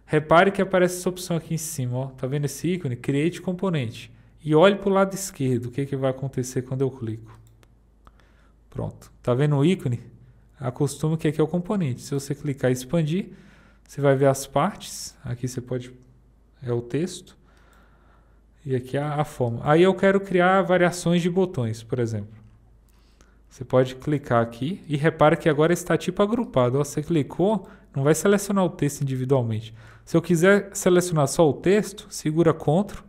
Repare que aparece essa opção aqui em cima. Ó. Tá vendo esse ícone? Create componente. E olhe para o lado esquerdo. O que vai acontecer quando eu clico. Pronto. Tá vendo o ícone? Acostuma que aqui é o componente. Se você clicar e expandir, você vai ver as partes. Aqui você pode... É o texto. E aqui é a forma. Aí eu quero criar variações de botões, por exemplo. Você pode clicar aqui e repara que agora está tipo agrupado. Ó, você clicou, não vai selecionar o texto individualmente. Se eu quiser selecionar só o texto, segura CTRL.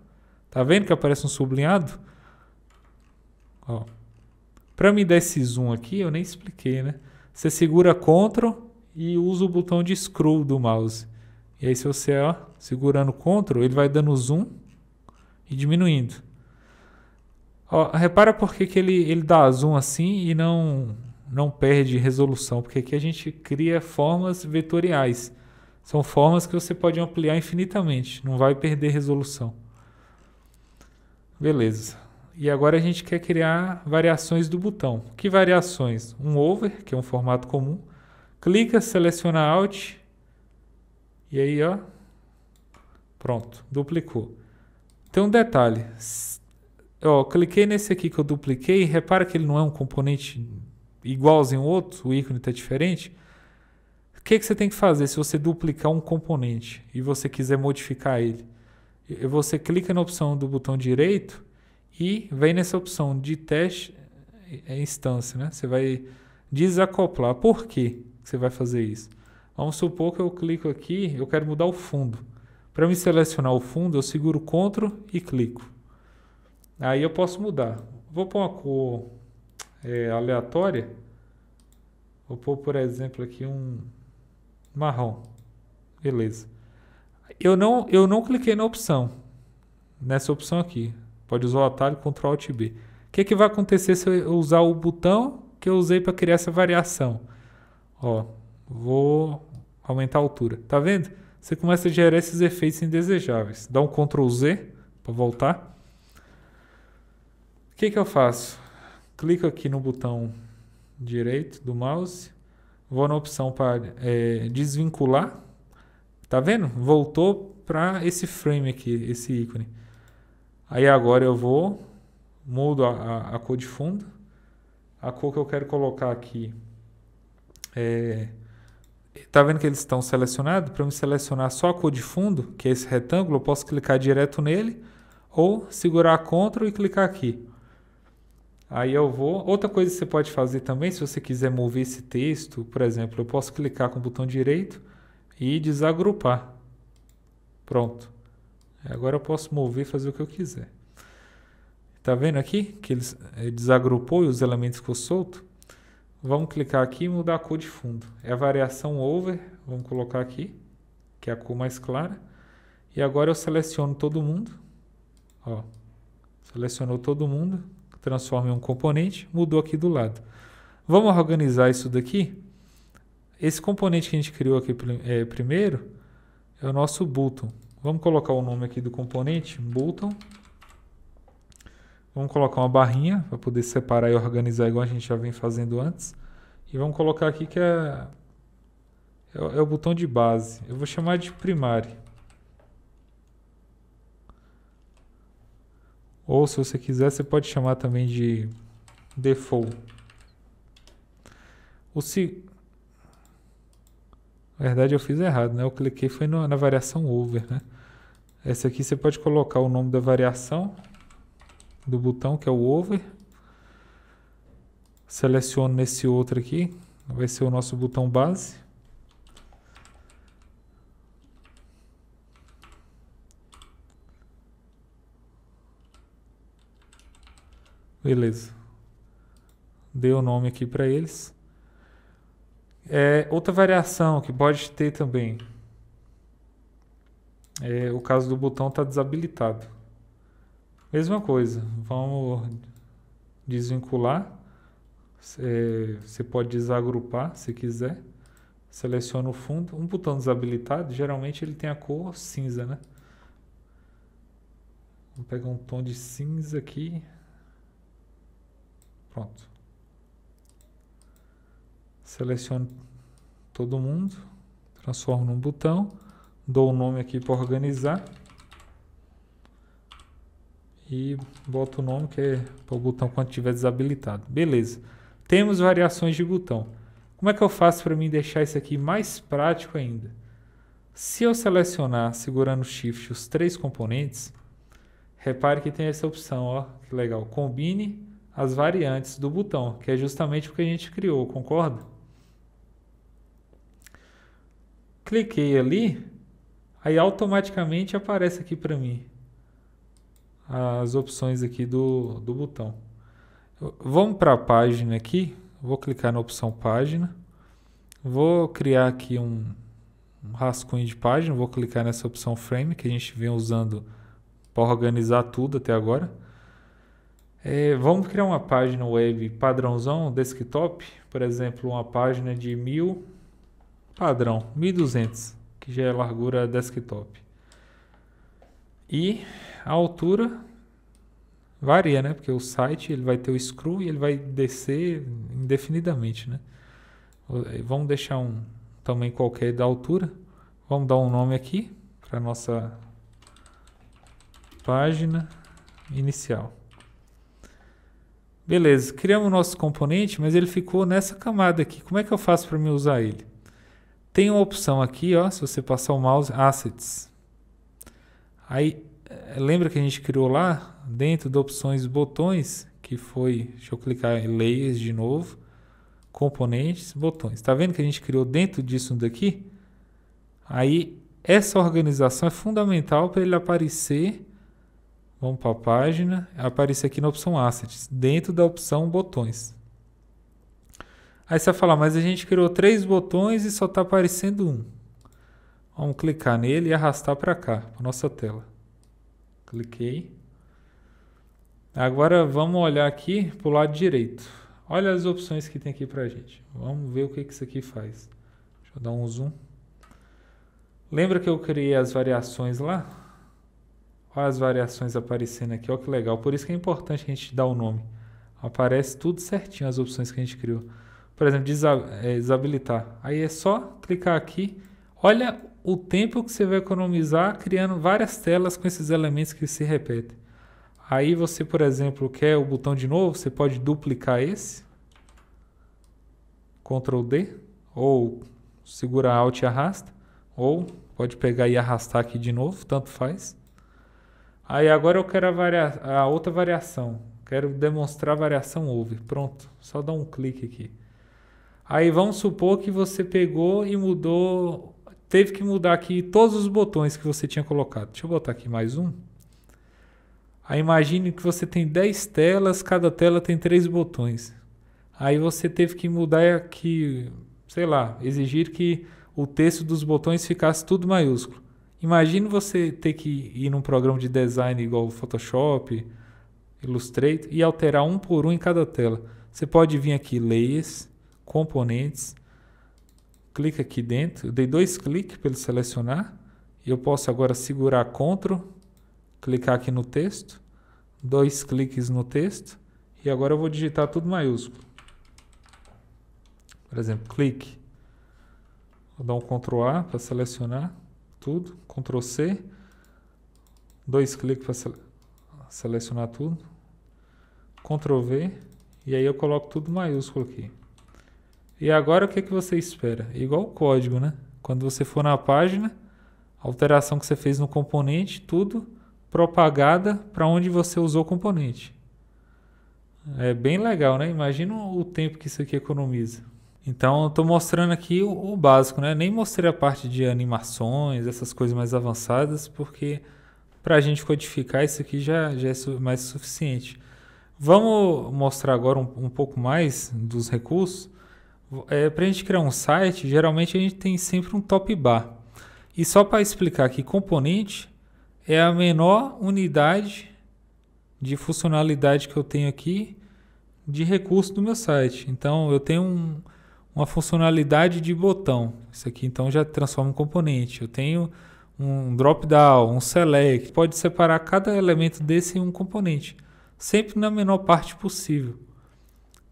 Tá vendo que aparece um sublinhado? Para me dar esse zoom aqui, eu nem expliquei, né? Você segura CTRL e usa o botão de scroll do mouse. E aí se você, segurando CTRL, ele vai dando zoom e diminuindo. Repara por que ele dá zoom assim e não perde resolução. Porque aqui a gente cria formas vetoriais. São formas que você pode ampliar infinitamente. Não vai perder resolução. Beleza. E agora a gente quer criar variações do botão. Que variações? Um over, que é um formato comum. Clica, seleciona Alt. E aí, pronto, duplicou. Tem um detalhe. Cliquei nesse aqui que eu dupliquei. Repara que ele não é um componente igualzinho ao outro. O ícone está diferente. O que você tem que fazer se você duplicar um componente e você quiser modificar ele? Você clica na opção do botão direito e vem nessa opção de teste instância, né? Você vai desacoplar. Por que você vai fazer isso? Vamos supor que eu clico aqui, eu quero mudar o fundo. Para me selecionar o fundo, eu seguro Ctrl e clico. Aí eu posso mudar. Vou pôr uma cor aleatória. Vou pôr, por exemplo, aqui um marrom. Beleza. Eu não cliquei na opção. Nessa opção aqui. Pode usar o atalho Ctrl Alt B. O que vai acontecer se eu usar o botão que eu usei para criar essa variação? Ó, vou aumentar a altura. Tá vendo? Você começa a gerar esses efeitos indesejáveis. Dá um Ctrl Z para voltar. O que eu faço? Clico aqui no botão direito do mouse. Vou na opção para desvincular. Tá vendo? Voltou para esse frame aqui, esse ícone. Aí agora eu mudo a cor de fundo. A cor que eu quero colocar aqui tá vendo que eles estão selecionados? Para me selecionar só a cor de fundo, que é esse retângulo, eu posso clicar direto nele ou segurar Ctrl e clicar aqui. Aí eu vou... Outra coisa que você pode fazer também, se você quiser mover esse texto, por exemplo, eu posso clicar com o botão direito e desagrupar. Pronto. Agora eu posso mover e fazer o que eu quiser. Tá vendo aqui que ele desagrupou e os elementos ficou solto? Vamos clicar aqui e mudar a cor de fundo. É a variação over, vamos colocar aqui, que é a cor mais clara. E agora eu seleciono todo mundo. Ó, selecionou todo mundo, transforma em um componente, mudou aqui do lado. Vamos organizar isso daqui? Esse componente que a gente criou aqui primeiro é o nosso button. Vamos colocar o nome aqui do componente, button. Vamos colocar uma barrinha para poder separar e organizar igual a gente já vem fazendo antes. E vamos colocar aqui que é o botão de base. Eu vou chamar de primary. Ou se você quiser, você pode chamar também de default. Na verdade eu fiz errado, né? Eu cliquei foi na variação over, né? Essa aqui você pode colocar o nome da variação do botão, que é o over. Seleciono nesse outro aqui, vai ser o nosso botão base. Beleza. Dei o nome aqui para eles. Outra variação que pode ter também é o caso do botão estar desabilitado. Mesma coisa, vamos desvincular. Você pode desagrupar se quiser. Seleciona o fundo. Um botão desabilitado, geralmente ele tem a cor cinza, né? Vou pegar um tom de cinza aqui. Pronto. Seleciono todo mundo, transformo num botão, dou o nome aqui para organizar e boto o nome que é para o botão quando estiver desabilitado. Beleza. Temos variações de botão. Como é que eu faço para mim deixar isso aqui mais prático ainda? Se eu selecionar segurando o Shift os três componentes, repare que tem essa opção, ó, que legal, combine as variantes do botão, que é justamente o que a gente criou, concorda? Cliquei ali, aí automaticamente aparece aqui para mim as opções aqui do botão. Vamos para a página aqui, vou clicar na opção página, vou criar aqui um rascunho de página, vou clicar nessa opção frame que a gente vem usando para organizar tudo até agora. Vamos criar uma página web padrãozão, desktop, por exemplo, uma página de 1000, padrão, 1200, que já é largura desktop. E a altura varia, né? Porque o site ele vai ter o scroll e ele vai descer indefinidamente, né? Vamos deixar um tamanho qualquer da altura. Vamos dar um nome aqui para nossa página inicial. Beleza, criamos o nosso componente, mas ele ficou nessa camada aqui. Como é que eu faço para me usar ele? Tem uma opção aqui, ó, se você passar o mouse, Assets. Aí, lembra que a gente criou lá dentro de opções botões, que foi, deixa eu clicar em layers de novo, componentes, botões. Tá vendo que a gente criou dentro disso daqui? Aí essa organização é fundamental para ele aparecer. Vamos para a página, aparecer aqui na opção Assets, dentro da opção Botões. Aí você vai falar, mas a gente criou 3 botões e só está aparecendo um. Vamos clicar nele e arrastar para cá, para nossa tela. Cliquei. Agora vamos olhar aqui para o lado direito. Olha as opções que tem aqui para a gente. Vamos ver o que isso aqui faz. Deixa eu dar um zoom. Lembra que eu criei as variações lá? Olha as variações aparecendo aqui, olha que legal. Por isso que é importante que a gente dá o nome. Aparece tudo certinho as opções que a gente criou. Por exemplo, desabilitar. Aí é só clicar aqui. Olha o tempo que você vai economizar criando várias telas com esses elementos que se repetem. Aí você, por exemplo, quer o botão de novo, você pode duplicar esse. Ctrl D. Ou segura Alt e arrasta. Ou pode pegar e arrastar aqui de novo, tanto faz. Aí agora eu quero a outra variação. Quero demonstrar a variação over. Pronto, só dá um clique aqui. Aí vamos supor que você pegou e mudou, teve que mudar aqui todos os botões que você tinha colocado. Deixa eu botar aqui mais um. Aí imagine que você tem 10 telas, cada tela tem 3 botões. Aí você teve que mudar aqui, sei lá, exigir que o texto dos botões ficasse tudo maiúsculo. Imagine você ter que ir num programa de design igual o Photoshop, Illustrator e alterar um por um em cada tela. Você pode vir aqui, Layers, Componentes, clica aqui dentro. Eu dei 2 cliques para ele selecionar. E eu posso agora segurar Ctrl, clicar aqui no texto, 2 cliques no texto e agora eu vou digitar tudo maiúsculo. Por exemplo, clique. Vou dar um Ctrl A para selecionar tudo, Ctrl C, 2 cliques para selecionar tudo, Ctrl V e aí eu coloco tudo maiúsculo aqui. E agora o que você espera? Igual o código, né? Quando você for na página, a alteração que você fez no componente, tudo propagada para onde você usou o componente. É bem legal, né? Imagina o tempo que isso aqui economiza. Então eu estou mostrando aqui o básico, né? Nem mostrei a parte de animações, essas coisas mais avançadas, porque para a gente codificar isso aqui já é mais suficiente. Vamos mostrar agora um pouco mais dos recursos. Para a gente criar um site, geralmente a gente tem sempre um top bar. E só para explicar aqui, componente é a menor unidade de funcionalidade que eu tenho aqui de recurso do meu site. Então eu tenho uma funcionalidade de botão. Isso aqui então já transforma em componente. Eu tenho um drop-down, um select. Pode separar cada elemento desse em um componente. Sempre na menor parte possível.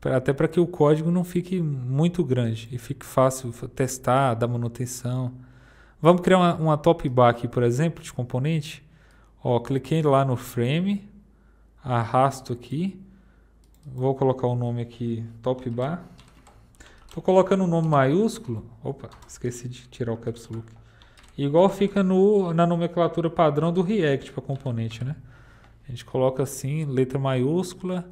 Até para que o código não fique muito grande e fique fácil testar, dar manutenção. Vamos criar uma top bar aqui, por exemplo, de componente. Ó, cliquei lá no frame, arrasto aqui. Vou colocar o nome aqui, top bar. Estou colocando um nome maiúsculo. Opa, esqueci de tirar o caps lock. Igual fica na nomenclatura padrão do React para componente, né? A gente coloca assim, letra maiúscula.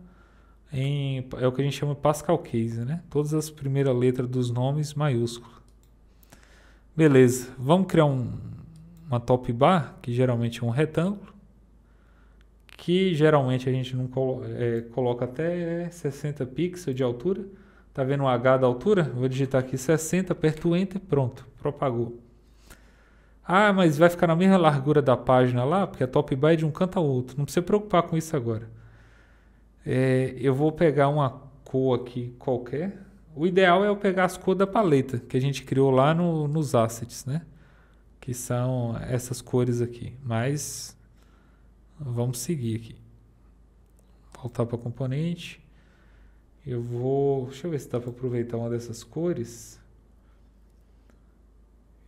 É o que a gente chama de Pascal Case, né? Todas as primeiras letras dos nomes maiúsculas. Beleza, vamos criar uma top bar, que geralmente é um retângulo, que geralmente a gente não coloca até 60 pixels de altura. Tá vendo o H da altura? Vou digitar aqui 60, aperto o Enter, pronto, propagou. Ah, mas vai ficar na mesma largura da página lá, porque a top bar é de um canto ao outro. Não precisa se preocupar com isso agora. Eu vou pegar uma cor aqui qualquer. O ideal é eu pegar as cores da paleta que a gente criou lá nos assets, né? Que são essas cores aqui. Mas vamos seguir aqui. Voltar para componente. Deixa eu ver se dá para aproveitar uma dessas cores.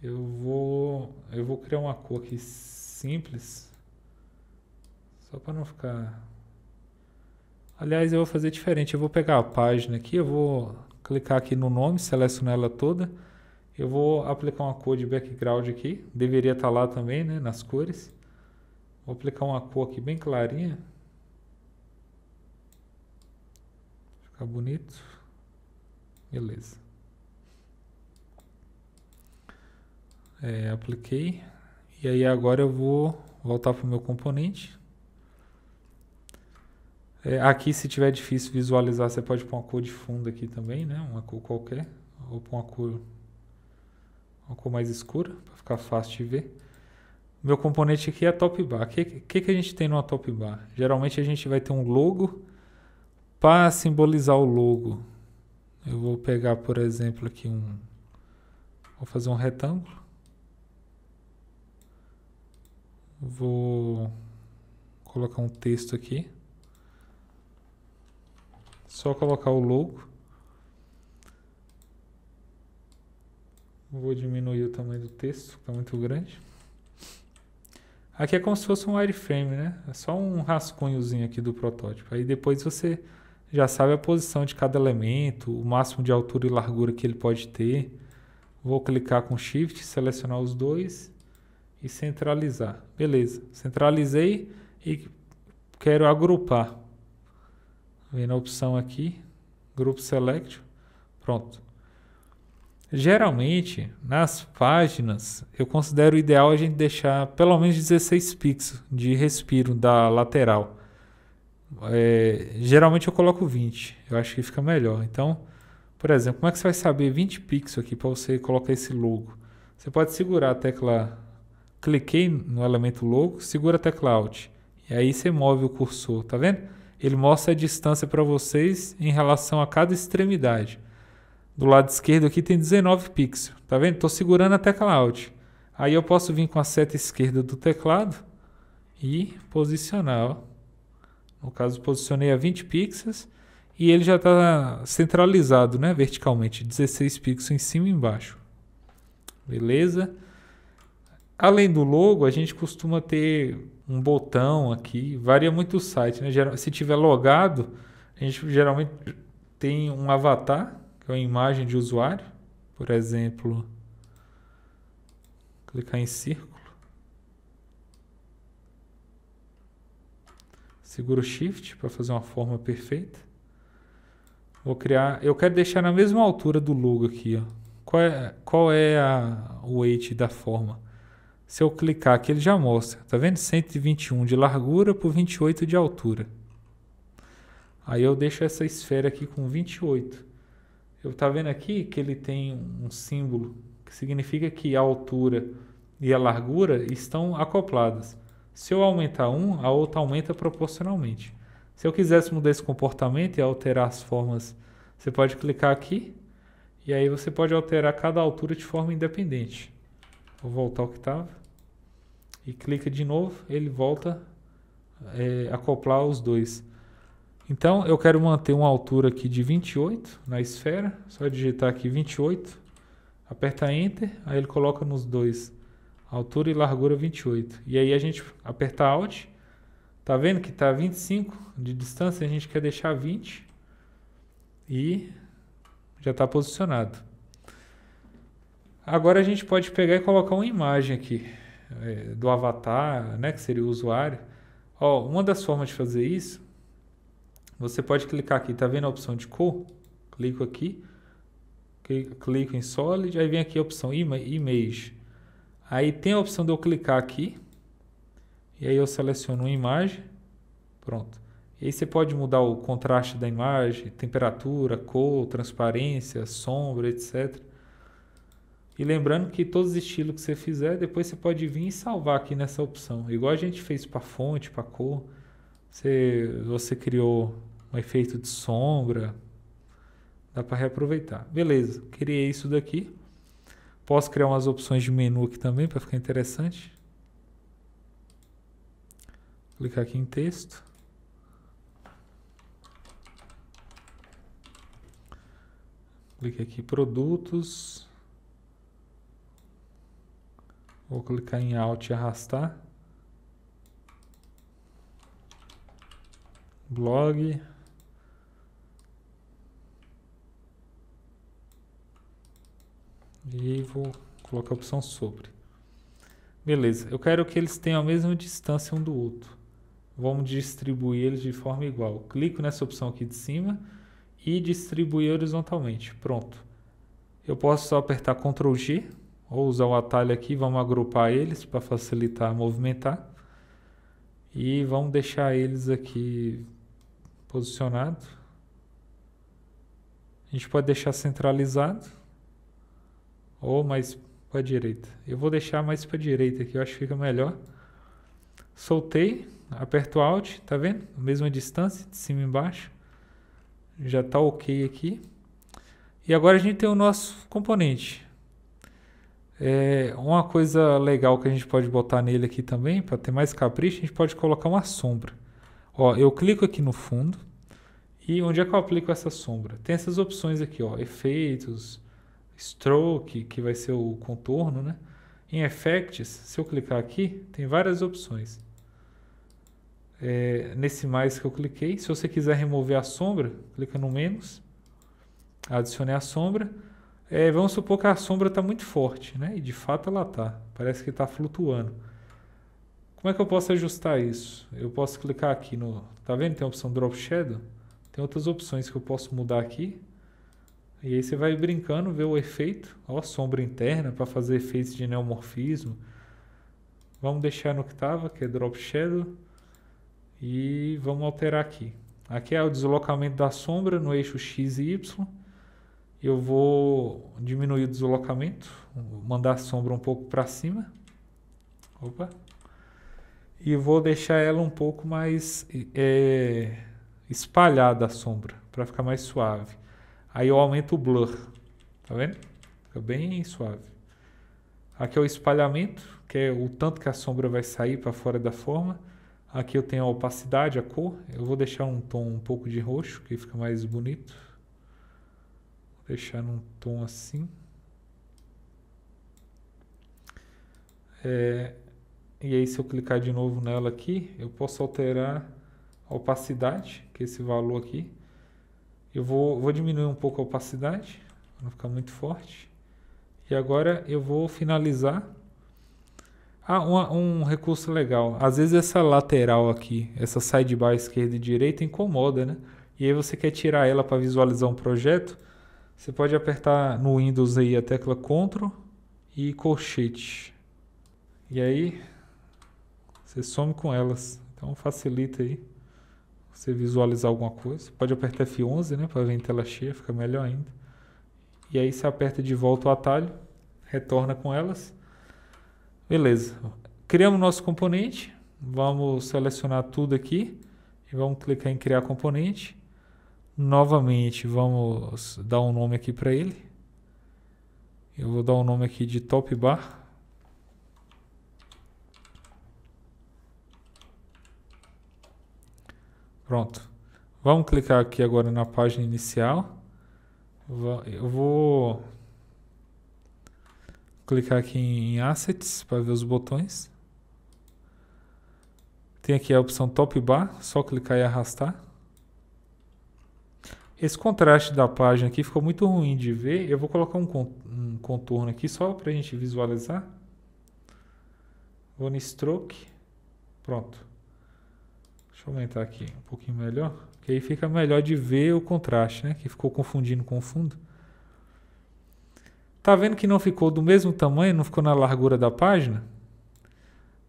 Eu vou criar uma cor aqui simples. Só para não ficar... Aliás, eu vou fazer diferente. Eu vou pegar a página aqui, eu vou clicar aqui no nome, selecionar ela toda. Eu vou aplicar uma cor de background aqui. Deveria estar lá também, né, nas cores. Vou aplicar uma cor aqui bem clarinha. Ficar bonito. Beleza. Apliquei. E aí agora eu vou voltar para o meu componente. Aqui, se tiver difícil visualizar, você pode pôr uma cor de fundo aqui também, né? Uma cor qualquer. Ou pôr uma cor mais escura, para ficar fácil de ver. Meu componente aqui é a top bar. O que a gente tem numa top bar? Geralmente a gente vai ter um logo. Para simbolizar o logo, eu vou pegar, por exemplo, aqui vou fazer um retângulo. Vou colocar um texto aqui. Só colocar o logo. Vou diminuir o tamanho do texto, que está muito grande. Aqui é como se fosse um wireframe, né? É só um rascunhozinho aqui do protótipo. Aí depois você já sabe a posição de cada elemento, o máximo de altura e largura que ele pode ter. Vou clicar com Shift, selecionar os dois e centralizar. Beleza, centralizei e quero agrupar. Vendo a opção aqui, Group Select, pronto. Geralmente, nas páginas, eu considero ideal a gente deixar pelo menos 16 pixels de respiro da lateral. Geralmente eu coloco 20, eu acho que fica melhor. Então, por exemplo, como é que você vai saber 20 pixels aqui para você colocar esse logo? Você pode segurar a tecla, cliquei no elemento logo, segura a tecla Alt. E aí você move o cursor, tá vendo? Ele mostra a distância para vocês em relação a cada extremidade. Do lado esquerdo aqui tem 19 pixels, tá vendo? Estou segurando a tecla Alt. Aí eu posso vir com a seta esquerda do teclado e posicionar, ó. No caso, posicionei a 20 pixels e ele já está centralizado, né, verticalmente, 16 pixels em cima e embaixo. Beleza? Além do logo, a gente costuma ter um botão aqui, varia muito o site, né? Se tiver logado, a gente geralmente tem um avatar, que é uma imagem de usuário. Por exemplo, clicar em círculo. Seguro Shift para fazer uma forma perfeita. Vou criar, eu quero deixar na mesma altura do logo aqui, ó. Qual é o weight da forma? Se eu clicar aqui, ele já mostra, tá vendo? 121 de largura por 28 de altura. Aí eu deixo essa esfera aqui com 28. Eu tá vendo aqui que ele tem um símbolo que significa que a altura e a largura estão acopladas. Se eu aumentar um, a outra aumenta proporcionalmente. Se eu quisesse mudar esse comportamento e alterar as formas, você pode clicar aqui e aí você pode alterar cada altura de forma independente. Vou voltar ao que estava e clica de novo, ele volta a acoplar os dois. Então eu quero manter uma altura aqui de 28 na esfera, só digitar aqui 28, aperta Enter, aí ele coloca nos dois. Altura e largura 28. E aí a gente aperta Alt. Tá vendo que tá 25 de distância? A gente quer deixar 20. E já está posicionado. Agora a gente pode pegar e colocar uma imagem aqui do avatar, né, que seria o usuário. Ó, uma das formas de fazer isso, você pode clicar aqui. Tá vendo a opção de cor? Clico aqui. Clico em Solid. Aí vem aqui a opção Image. Aí tem a opção de eu clicar aqui, e aí eu seleciono uma imagem, pronto. E aí você pode mudar o contraste da imagem, temperatura, cor, transparência, sombra, etc. E lembrando que todos os estilos que você fizer, depois você pode vir e salvar aqui nessa opção. Igual a gente fez para fonte, para cor, você criou um efeito de sombra, dá para reaproveitar. Beleza, criei isso daqui. Posso criar umas opções de menu aqui também para ficar interessante. Clicar aqui em texto. Clique aqui em produtos. Vou clicar em Alt e arrastar. Blog. E vou colocar a opção sobre. Beleza, eu quero que eles tenham a mesma distância um do outro. Vamos distribuir eles de forma igual. Clico nessa opção aqui de cima e distribuir horizontalmente. Pronto. Eu posso só apertar Ctrl G ou usar o atalho aqui, vamos agrupar eles para facilitar movimentar. E vamos deixar eles aqui posicionados. A gente pode deixar centralizado ou mais para a direita. Eu vou deixar mais para a direita aqui, eu acho que fica melhor. Soltei, aperto Alt, tá vendo? Mesma distância, de cima e embaixo. Já está ok aqui. E agora a gente tem o nosso componente. Uma coisa legal que a gente pode botar nele aqui também, para ter mais capricho, a gente pode colocar uma sombra. Ó, eu clico aqui no fundo. E onde é que eu aplico essa sombra? Tem essas opções aqui, ó, efeitos, stroke, que vai ser o contorno, né? Em effects, se eu clicar aqui, tem várias opções. Nesse mais que eu cliquei, se você quiser remover a sombra, clica no menos, adicione a sombra. Vamos supor que a sombra está muito forte, né? E de fato ela está, parece que está flutuando. Como é que eu posso ajustar isso? Eu posso clicar aqui no, tá vendo? Tem a opção Drop Shadow. Tem outras opções que eu posso mudar aqui. E aí você vai brincando, ver o efeito. Ó, sombra interna para fazer efeitos de neomorfismo. Vamos deixar no que estava, que é Drop Shadow. E vamos alterar aqui. Aqui é o deslocamento da sombra no eixo X e Y. Eu vou diminuir o deslocamento. Mandar a sombra um pouco para cima. Opa. E vou deixar ela um pouco mais espalhada a sombra, para ficar mais suave. Aí eu aumento o blur, tá vendo? Fica bem suave. Aqui é o espalhamento, que é o tanto que a sombra vai sair para fora da forma. Aqui eu tenho a opacidade, a cor. Eu vou deixar um tom um pouco de roxo, que fica mais bonito. Vou deixar num tom assim. E aí se eu clicar de novo nela aqui, eu posso alterar a opacidade, que é esse valor aqui. Eu vou diminuir um pouco a opacidade, para não ficar muito forte. E agora eu vou finalizar. Um recurso legal. Às vezes essa lateral aqui, essa sidebar esquerda e direita incomoda, né? E aí você quer tirar ela para visualizar um projeto, você pode apertar no Windows aí a tecla Ctrl e colchete. E aí você some com elas. Então facilita aí você visualizar alguma coisa. Pode apertar F11, né, para ver em tela cheia, fica melhor ainda. E aí você aperta de volta o atalho, retorna com elas. Beleza. Criamos nosso componente. Vamos selecionar tudo aqui e vamos clicar em criar componente. Novamente, vamos dar um nome aqui para ele. Eu vou dar um nome aqui de top bar. Pronto. Vamos clicar aqui agora na página inicial. Eu vou clicar aqui em Assets para ver os botões. Tem aqui a opção Top Bar, só clicar e arrastar. Esse contraste da página aqui ficou muito ruim de ver. Eu vou colocar um contorno aqui só para a gente visualizar. Vou no Stroke. Pronto. Deixa eu aumentar aqui um pouquinho melhor, que aí fica melhor de ver o contraste, né? Que ficou confundindo com o fundo. Tá vendo que não ficou do mesmo tamanho, não ficou na largura da página?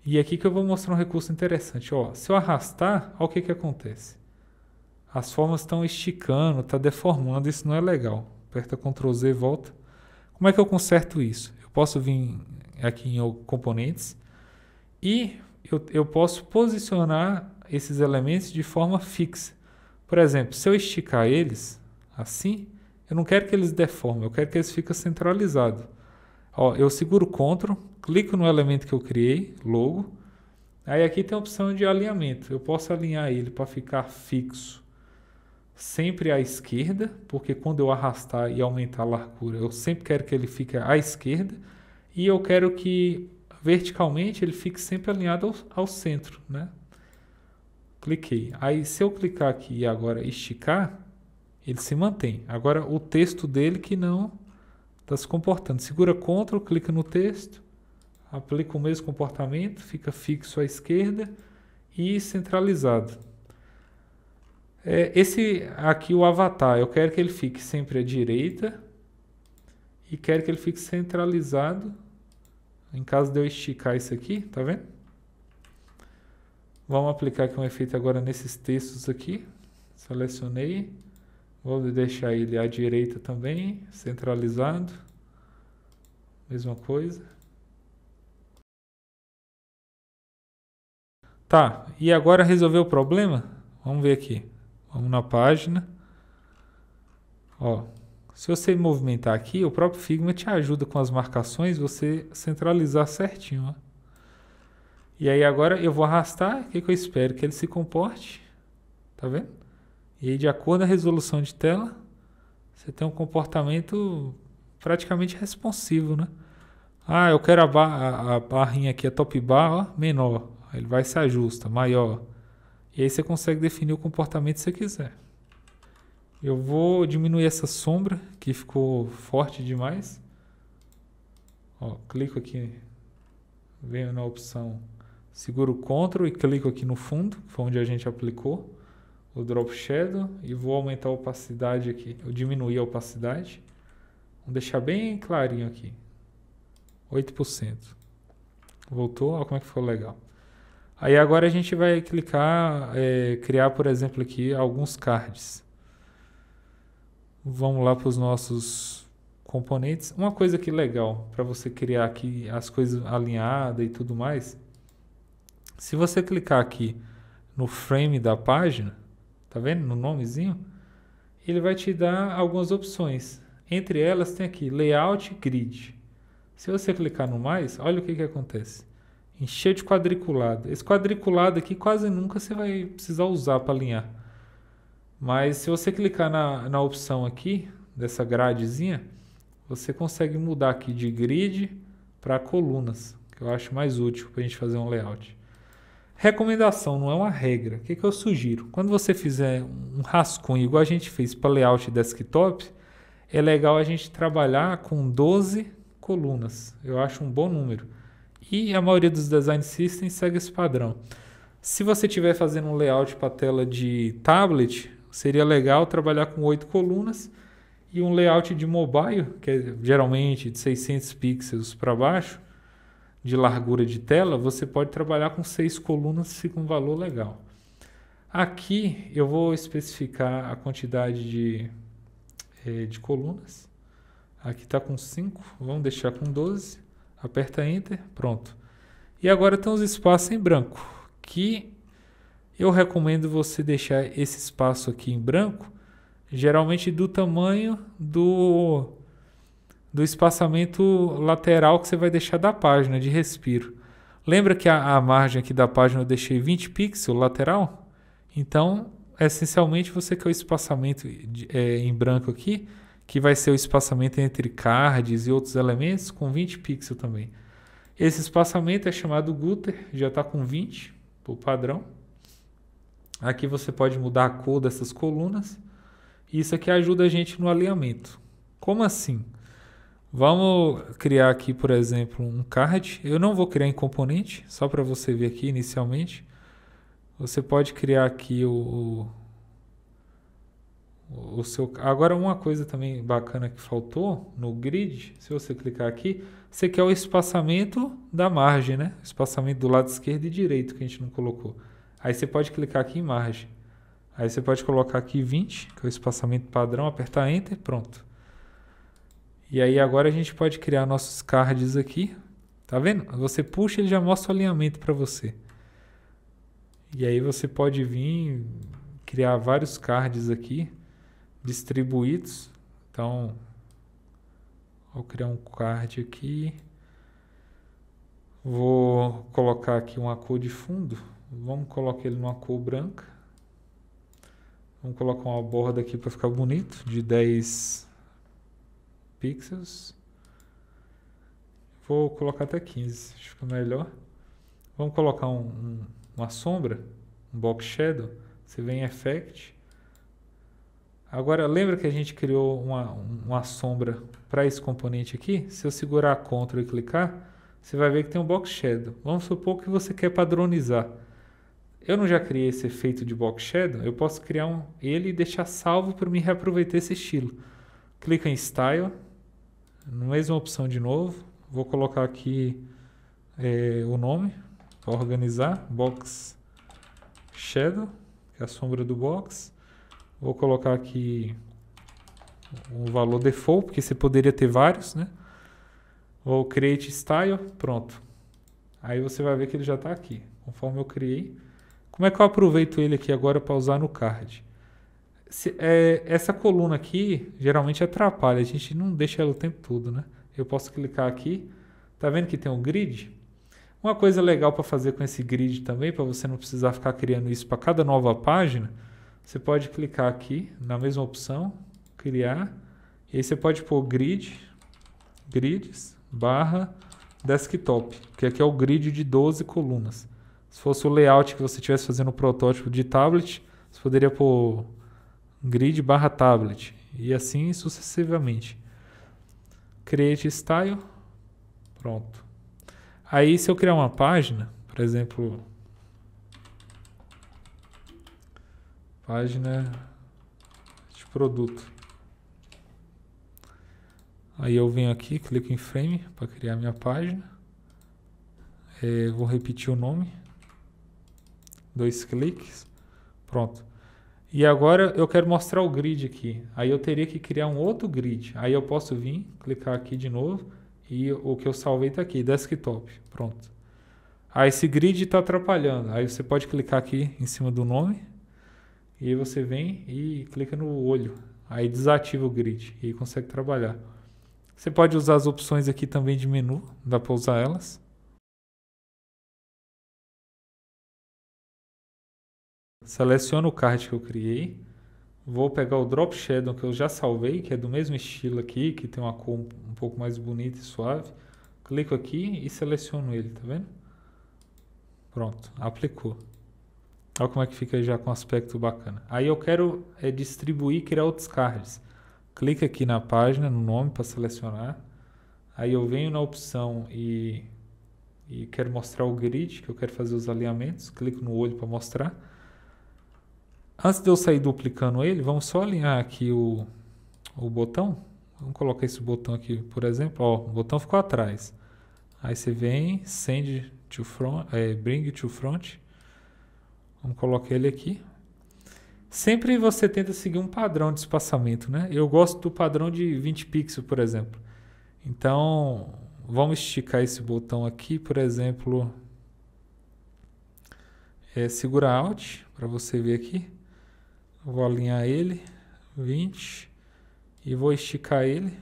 E aqui que eu vou mostrar um recurso interessante. Ó, se eu arrastar, olha o que acontece. As formas estão esticando, está deformando, isso não é legal. Aperta Ctrl Z e volta. Como é que eu conserto isso? Eu posso vir aqui em componentes e eu posso posicionar esses elementos de forma fixa. Por exemplo, se eu esticar eles assim, eu não quero que eles deformem, eu quero que eles fiquem centralizados. Ó, eu seguro Ctrl, clico no elemento que eu criei, logo. Aí aqui tem a opção de alinhamento. Eu posso alinhar ele para ficar fixo sempre à esquerda, porque quando eu arrastar e aumentar a largura, eu sempre quero que ele fique à esquerda. E eu quero que verticalmente ele fique sempre alinhado ao centro, né? Cliquei. Aí se eu clicar aqui e agora esticar, ele se mantém. Agora o texto dele que não está se comportando. Segura Ctrl, clica no texto, aplica o mesmo comportamento, fica fixo à esquerda e centralizado. Esse aqui, o avatar, eu quero que ele fique sempre à direita e quero que ele fique centralizado. Em caso de eu esticar isso aqui, tá vendo? Vamos aplicar aqui um efeito agora nesses textos aqui. Selecionei. Vou deixar ele à direita também, centralizado. Mesma coisa. Tá, e agora resolveu o problema? Vamos ver aqui. Vamos na página. Ó, se você movimentar aqui, o próprio Figma te ajuda com as marcações, você centralizar certinho, ó. E aí agora eu vou arrastar, o que eu espero? Que ele se comporte, tá vendo? E aí de acordo com a resolução de tela, você tem um comportamento praticamente responsivo, né? Ah, eu quero a barrinha aqui, a top bar, ó, menor. Ele vai se ajusta, maior. E aí você consegue definir o comportamento que você quiser. Eu vou diminuir essa sombra, que ficou forte demais. Ó, clico aqui, venho na opção, seguro o Ctrl e clico aqui no fundo, que foi onde a gente aplicou o Drop Shadow, e vou aumentar a opacidade aqui. Eu diminuí a opacidade. Vamos deixar bem clarinho aqui. 8%. Voltou, olha como é que ficou legal. Aí agora a gente vai clicar, criar, por exemplo, aqui alguns cards. Vamos lá para os nossos componentes. Uma coisa que legal para você criar aqui as coisas alinhadas e tudo mais. Se você clicar aqui no frame da página, tá vendo? No nomezinho, ele vai te dar algumas opções. Entre elas tem aqui Layout Grid. Se você clicar no mais, olha o que acontece. Encher de quadriculado. Esse quadriculado aqui quase nunca você vai precisar usar para alinhar. Mas se você clicar na opção aqui, dessa gradezinha, você consegue mudar aqui de grid para colunas, que eu acho mais útil para a gente fazer um layout. Recomendação, não é uma regra. O que eu sugiro? Quando você fizer um rascunho, igual a gente fez para layout desktop, é legal a gente trabalhar com 12 colunas. Eu acho um bom número. E a maioria dos design systems segue esse padrão. Se você estiver fazendo um layout para tela de tablet, seria legal trabalhar com 8 colunas, e um layout de mobile, que é geralmente de 600 pixels para baixo, de largura de tela, você pode trabalhar com 6 colunas, fica um valor legal. Aqui eu vou especificar a quantidade de colunas. Aqui está com 5, vamos deixar com 12. Aperta Enter, pronto. E agora tem os espaços em branco, que eu recomendo você deixar esse espaço aqui em branco, geralmente do tamanho do espaçamento lateral que você vai deixar da página de respiro. Lembra que a margem aqui da página eu deixei 20 pixels lateral? Então, essencialmente, você quer o espaçamento em branco aqui, que vai ser o espaçamento entre cards e outros elementos, com 20 pixels também. Esse espaçamento é chamado gutter, já está com 20, por padrão. Aqui você pode mudar a cor dessas colunas. Isso aqui ajuda a gente no alinhamento. Como assim? Vamos criar aqui, por exemplo, um card. Eu não vou criar em componente, só para você ver aqui inicialmente. Você pode criar aqui o seu... Agora, uma coisa também bacana que faltou no grid, se você clicar aqui, você quer o espaçamento da margem, né? O espaçamento do lado esquerdo e direito que a gente não colocou. Aí você pode clicar aqui em margem. Aí você pode colocar aqui 20, que é o espaçamento padrão, apertar Enter, pronto. E aí agora a gente pode criar nossos cards aqui. Tá vendo? Você puxa, ele já mostra o alinhamento para você. E aí você pode vir criar vários cards aqui, distribuídos. Então, vou criar um card aqui. Vou colocar aqui uma cor de fundo. Vamos colocar ele numa cor branca. Vamos colocar uma borda aqui para ficar bonito, de 10 pixels. Vou colocar até 15, acho que fica melhor. Vamos colocar uma sombra, um box shadow. Você vem em Effect. Agora, lembra que a gente criou uma sombra para esse componente aqui? Se eu segurar Ctrl e clicar, você vai ver que tem um box shadow. Vamos supor que você quer padronizar. Eu não já criei esse efeito de Box Shadow, eu posso criar ele e deixar salvo para me reaproveitar esse estilo. Clica em Style, na mesma opção de novo, vou colocar aqui o nome para organizar, Box Shadow, que é a sombra do box. Vou colocar aqui o valor default, porque você poderia ter vários, né? Vou Create Style, pronto. Aí você vai ver que ele já está aqui, conforme eu criei. Como é que eu aproveito ele aqui agora para usar no card? Essa coluna aqui geralmente atrapalha, a gente não deixa ela o tempo todo, né? Eu posso clicar aqui, tá vendo que tem um grid? Uma coisa legal para fazer com esse grid também, para você não precisar ficar criando isso para cada nova página, você pode clicar aqui na mesma opção, criar, e aí você pode pôr grids, barra desktop, que aqui é o grid de 12 colunas. Se fosse o layout que você estivesse fazendo o protótipo de tablet, você poderia pôr grid barra tablet, e assim sucessivamente. Create Style, pronto. Aí se eu criar uma página, por exemplo, página de produto. Aí eu venho aqui, clico em Frame para criar minha página. Vou repetir o nome. 2 cliques. Pronto. E agora eu quero mostrar o grid aqui. Aí eu teria que criar um outro grid. Aí eu posso vir, clicar aqui de novo. E o que eu salvei está aqui, desktop. Pronto. Aí esse grid está atrapalhando. Aí você pode clicar aqui em cima do nome. E aí você vem e clica no olho. Aí desativa o grid. E aí consegue trabalhar. Você pode usar as opções aqui também de menu. Dá para usar elas. Seleciono o card que eu criei. Vou pegar o Drop Shadow que eu já salvei, que é do mesmo estilo aqui, que tem uma cor um pouco mais bonita e suave. Clico aqui e seleciono ele, tá vendo? Pronto, aplicou. Olha como é que fica já com aspecto bacana. Aí eu quero distribuir e criar outros cards. Clica aqui na página, no nome para selecionar. Aí eu venho na opção e quero mostrar o grid, que eu quero fazer os alinhamentos. Clico no olho para mostrar. Antes de eu sair duplicando ele, vamos só alinhar aqui o botão. Vamos colocar esse botão aqui, por exemplo. Ó, o botão ficou atrás. Aí você vem, send to front, bring to front. Vamos colocar ele aqui. Sempre você tenta seguir um padrão de espaçamento, né? Eu gosto do padrão de 20 pixels, por exemplo. Então, vamos esticar esse botão aqui, por exemplo. Segura Alt para você ver aqui. Vou alinhar ele, 20, e vou esticar ele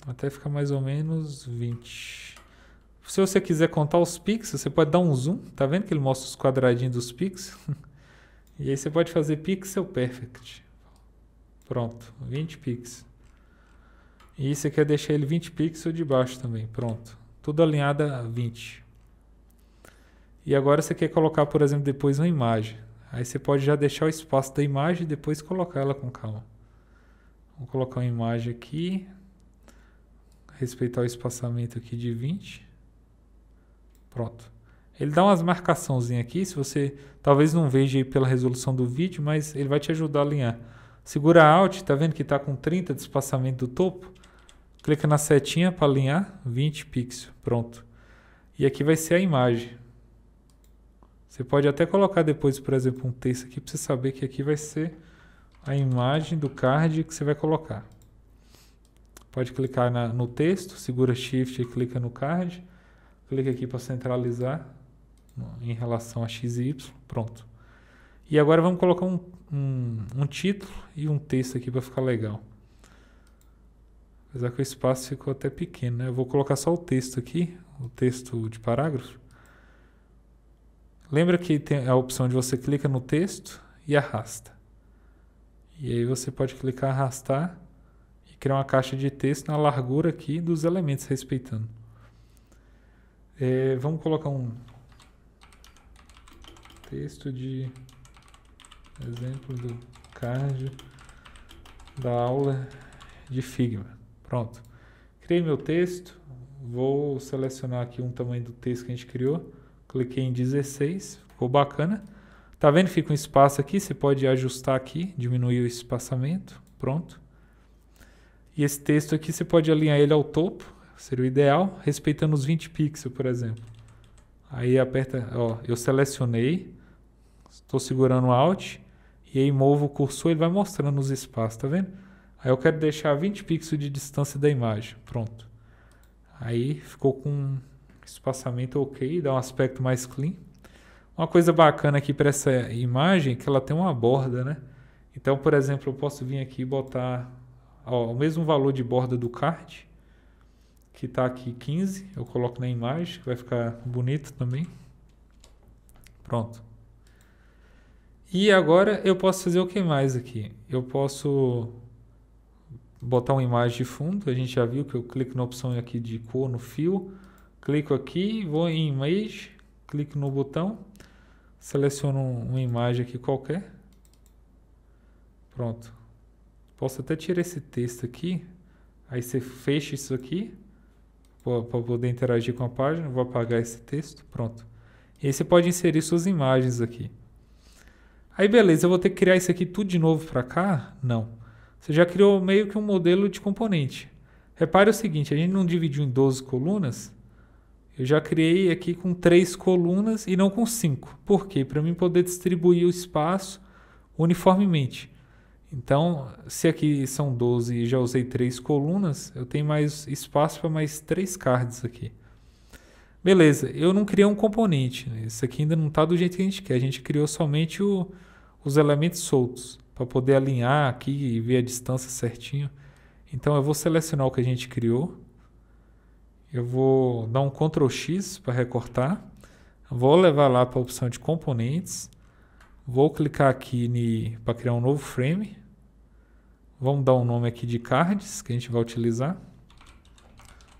até ficar mais ou menos 20. Se você quiser contar os pixels, você pode dar um zoom, tá vendo que ele mostra os quadradinhos dos pixels? E aí você pode fazer Pixel Perfect. Pronto, 20 pixels. E você quer deixar ele 20 pixels de baixo também, pronto. Tudo alinhado a 20. E agora você quer colocar, por exemplo, depois uma imagem. Aí você pode já deixar o espaço da imagem e depois colocar ela com calma. Vou colocar uma imagem aqui. Respeitar o espaçamento aqui de 20. Pronto. Ele dá umas marcaçãozinhas aqui. Se você talvez não veja aí pela resolução do vídeo, mas ele vai te ajudar a alinhar. Segura Alt, tá vendo que está com 30 de espaçamento do topo? Clica na setinha para alinhar, 20 pixels. Pronto. E aqui vai ser a imagem. Você pode até colocar depois, por exemplo, um texto aqui para você saber que aqui vai ser a imagem do card que você vai colocar. Pode clicar no texto, segura Shift e clica no card. Clica aqui para centralizar em relação a X e Y. Pronto. E agora vamos colocar um título e um texto aqui para ficar legal. Apesar que o espaço ficou até pequeno, né? Eu vou colocar só o texto aqui, o texto de parágrafo. Lembra que tem a opção de você clica no texto e arrasta. E aí você pode clicar arrastar e criar uma caixa de texto na largura aqui dos elementos, respeitando. Vamos colocar um texto de exemplo do card da aula de Figma. Pronto. Criei meu texto. Vou selecionar aqui um tamanho do texto que a gente criou. Cliquei em 16, ficou bacana. Tá vendo? Fica um espaço aqui, você pode ajustar aqui, diminuir o espaçamento, pronto. E esse texto aqui você pode alinhar ele ao topo, seria o ideal, respeitando os 20 pixels, por exemplo. Aí aperta, ó, eu selecionei, estou segurando o Alt, e aí movo o cursor, ele vai mostrando os espaços, tá vendo? Aí eu quero deixar 20 pixels de distância da imagem, pronto. Aí ficou com espaçamento ok, dá um aspecto mais clean. Uma coisa bacana aqui para essa imagem é que ela tem uma borda, né? Então, por exemplo, eu posso vir aqui e botar ó, o mesmo valor de borda do card, que está aqui 15, eu coloco na imagem, que vai ficar bonito também. Pronto. E agora eu posso fazer o que mais aqui? Eu posso botar uma imagem de fundo, a gente já viu que eu clico na opção aqui de cor no fio, clico aqui, vou em Image, clico no botão, seleciono uma imagem aqui qualquer. Pronto. Posso até tirar esse texto aqui, aí você fecha isso aqui, para poder interagir com a página, vou apagar esse texto, pronto. E aí você pode inserir suas imagens aqui. Aí beleza, eu vou ter que criar isso aqui tudo de novo para cá? Não. Você já criou meio que um modelo de componente. Repare o seguinte, a gente não dividiu em 12 colunas, eu já criei aqui com 3 colunas e não com 5. Por quê? Para mim poder distribuir o espaço uniformemente. Então, se aqui são 12 e já usei 3 colunas, eu tenho mais espaço para mais 3 cards aqui. Beleza, eu não criei um componente. Isso aqui ainda não está do jeito que a gente quer. A gente criou somente os elementos soltos, para poder alinhar aqui e ver a distância certinho. Então, eu vou selecionar o que a gente criou. Eu vou dar um Ctrl X para recortar. Vou levar lá para a opção de componentes. Vou clicar aqui para criar um novo frame. Vamos dar um nome aqui de cards que a gente vai utilizar.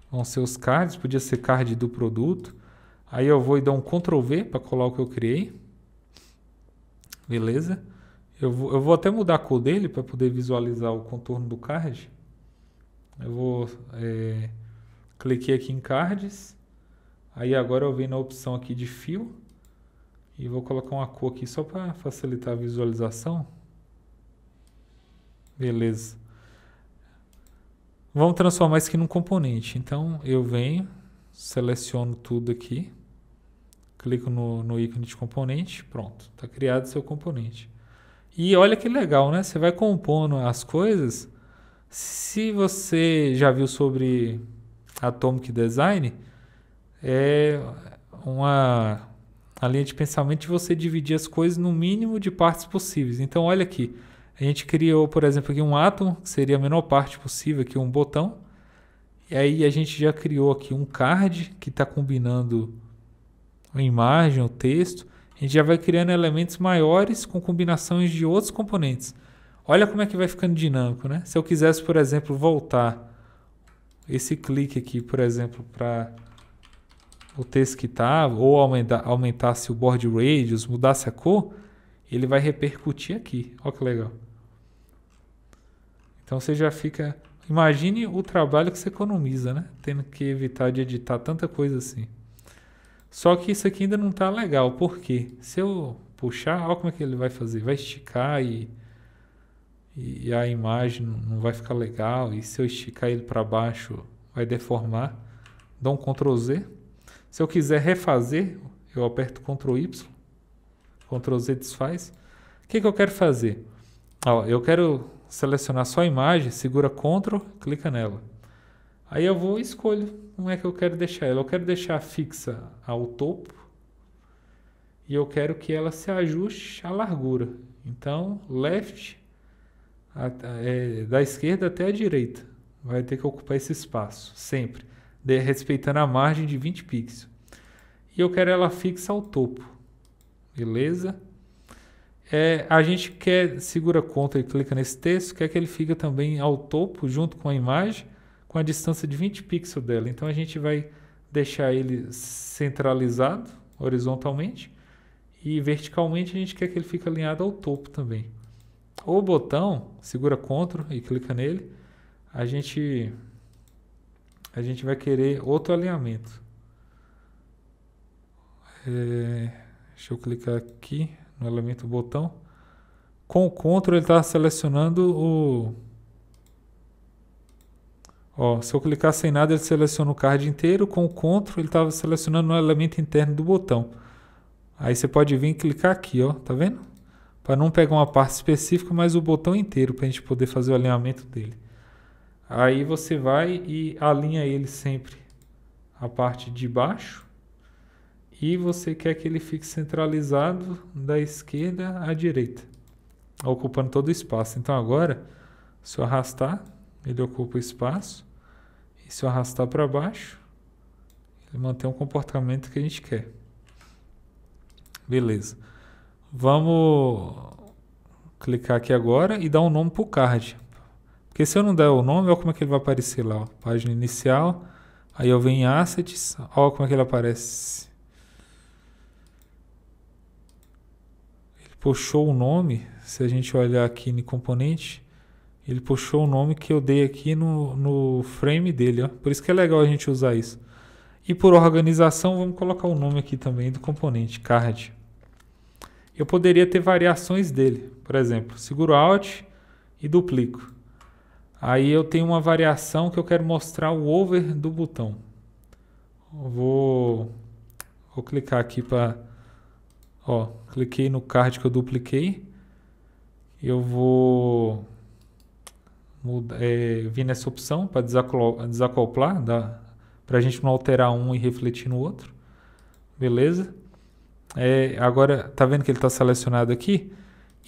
Vão ser os cards, podia ser card do produto. Aí eu vou dar um Ctrl V para colar o que eu criei. Beleza. Eu vou até mudar a cor dele para poder visualizar o contorno do card. Eu vou... cliquei aqui em cards. Aí agora eu venho na opção aqui de fio. E vou colocar uma cor aqui só para facilitar a visualização. Beleza. Vamos transformar isso aqui num componente. Então eu venho, seleciono tudo aqui. Clico no ícone de componente. Pronto, está criado seu componente. E olha que legal, né? Você vai compondo as coisas. Se você já viu sobre Atomic Design, é a linha de pensamento de você dividir as coisas no mínimo de partes possíveis. Então, olha aqui. A gente criou, por exemplo, aqui um átomo, que seria a menor parte possível, aqui um botão. E aí a gente já criou aqui um card, que está combinando a imagem, o texto. A gente já vai criando elementos maiores com combinações de outros componentes. Olha como é que vai ficando dinâmico, né? Se eu quisesse, por exemplo, voltar esse clique aqui, por exemplo, para o texto que estava, ou aumentasse o board radius, mudasse a cor, ele vai repercutir aqui. Olha que legal. Então você já fica... Imagine o trabalho que você economiza, né? Tendo que evitar de editar tanta coisa assim. Só que isso aqui ainda não está legal. Por quê? Se eu puxar, olha como é que ele vai fazer. Vai esticar e a imagem não vai ficar legal. E se eu esticar ele para baixo, vai deformar. Dá um Ctrl Z. Se eu quiser refazer, eu aperto Ctrl Y. Ctrl Z desfaz. O que eu quero fazer? Ó, eu quero selecionar só a imagem, segura Ctrl, clica nela. Aí eu vou e escolho como é que eu quero deixar ela. Eu quero deixar fixa ao topo e eu quero que ela se ajuste à largura. Então, left, da esquerda até a direita, vai ter que ocupar esse espaço, sempre, respeitando a margem de 20 pixels. E eu quero ela fixa ao topo. Beleza? A gente segura Ctrl e clica nesse texto, quer que ele fique também ao topo, junto com a imagem, com a distância de 20 pixels dela. Então a gente vai deixar ele centralizado, horizontalmente, e verticalmente a gente quer que ele fique alinhado ao topo também. O botão, segura Ctrl e clica nele, a gente vai querer outro alinhamento. Deixa eu clicar aqui no elemento botão. Com o Ctrl ele está selecionando o... Ó, se eu clicar sem nada ele seleciona o card inteiro. Com o Ctrl ele estava selecionando o elemento interno do botão. Aí você pode vir e clicar aqui, ó, tá vendo? Para não pegar uma parte específica, mas o botão inteiro para a gente poder fazer o alinhamento dele. Aí você vai e alinha ele sempre a parte de baixo. E você quer que ele fique centralizado da esquerda à direita, ocupando todo o espaço. Então agora, se eu arrastar, ele ocupa o espaço. E se eu arrastar para baixo, ele mantém o comportamento que a gente quer. Beleza. Vamos clicar aqui agora e dar um nome para o card. Porque se eu não der o nome, olha como é que ele vai aparecer lá. Ó. Página inicial. Aí eu venho em Assets. Olha como é que ele aparece. Ele puxou o nome. Se a gente olhar aqui no componente, ele puxou o nome que eu dei aqui no frame dele. Ó. Por isso que é legal a gente usar isso. E por organização, vamos colocar o nome aqui também do componente, card. Eu poderia ter variações dele. Por exemplo, seguro Alt e duplico. Aí eu tenho uma variação que eu quero mostrar o over do botão. Vou clicar aqui para... Ó, cliquei no card que eu dupliquei. Eu vou vir nessa opção para desacoplar, para a gente não alterar um e refletir no outro. Beleza? Agora, tá vendo que ele está selecionado aqui?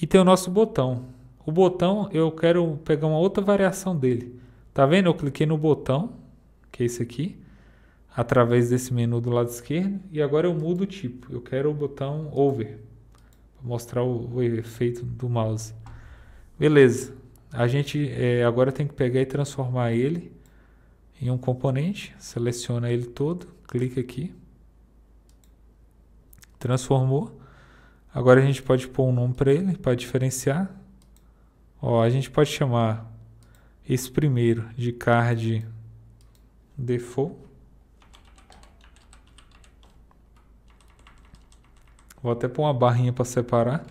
E tem o nosso botão. O botão, eu quero pegar uma outra variação dele. Tá vendo? Eu cliquei no botão, que é esse aqui, através desse menu do lado esquerdo. E agora eu mudo o tipo. Eu quero o botão Over, para mostrar o efeito do mouse. Beleza. A gente agora tem que pegar e transformar ele em um componente. Seleciona ele todo, clica aqui. Transformou. Agora a gente pode pôr um nome para ele, para diferenciar. Ó, a gente pode chamar esse primeiro de card default. Vou até pôr uma barrinha para separar.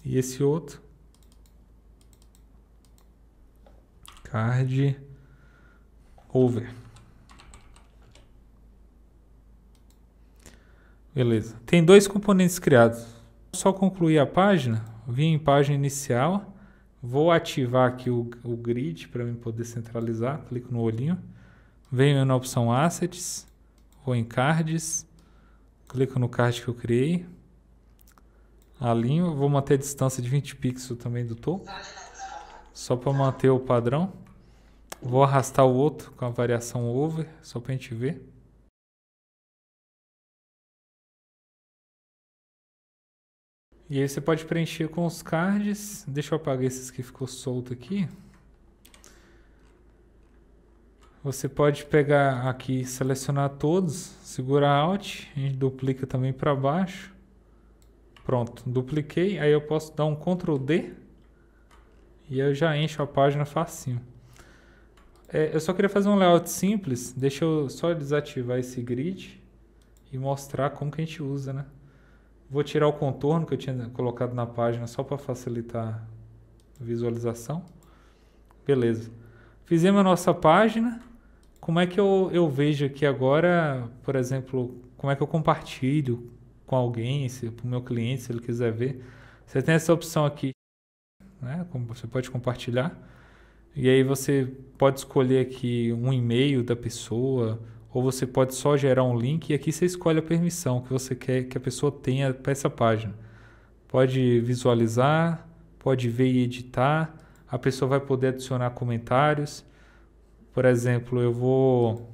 E esse outro, card over. Beleza. Tem dois componentes criados. Só concluir a página, vim em página inicial, vou ativar aqui o grid para eu poder centralizar, clico no olhinho, venho na opção Assets, vou em Cards, clico no card que eu criei, alinho, vou manter a distância de 20 pixels também do topo, só para manter o padrão. Vou arrastar o outro com a variação over, só para a gente ver. E aí você pode preencher com os cards. Deixa eu apagar esses que ficou solto aqui. Você pode pegar aqui, selecionar todos, segura Alt, a gente duplica também para baixo. Pronto, dupliquei, aí eu posso dar um Ctrl D e eu já encho a página facinho. Eu só queria fazer um layout simples, deixa eu só desativar esse grid e mostrar como que a gente usa, né? Vou tirar o contorno que eu tinha colocado na página só para facilitar a visualização. Beleza. Fizemos a nossa página. Como é que eu vejo aqui agora, por exemplo, como é que eu compartilho com alguém, para o meu cliente, se ele quiser ver. Você tem essa opção aqui, né? Como você pode compartilhar. E aí você pode escolher aqui um e-mail da pessoa, ou você pode só gerar um link e aqui você escolhe a permissão que você quer que a pessoa tenha para essa página. Pode visualizar, pode ver e editar, a pessoa vai poder adicionar comentários. Por exemplo, eu vou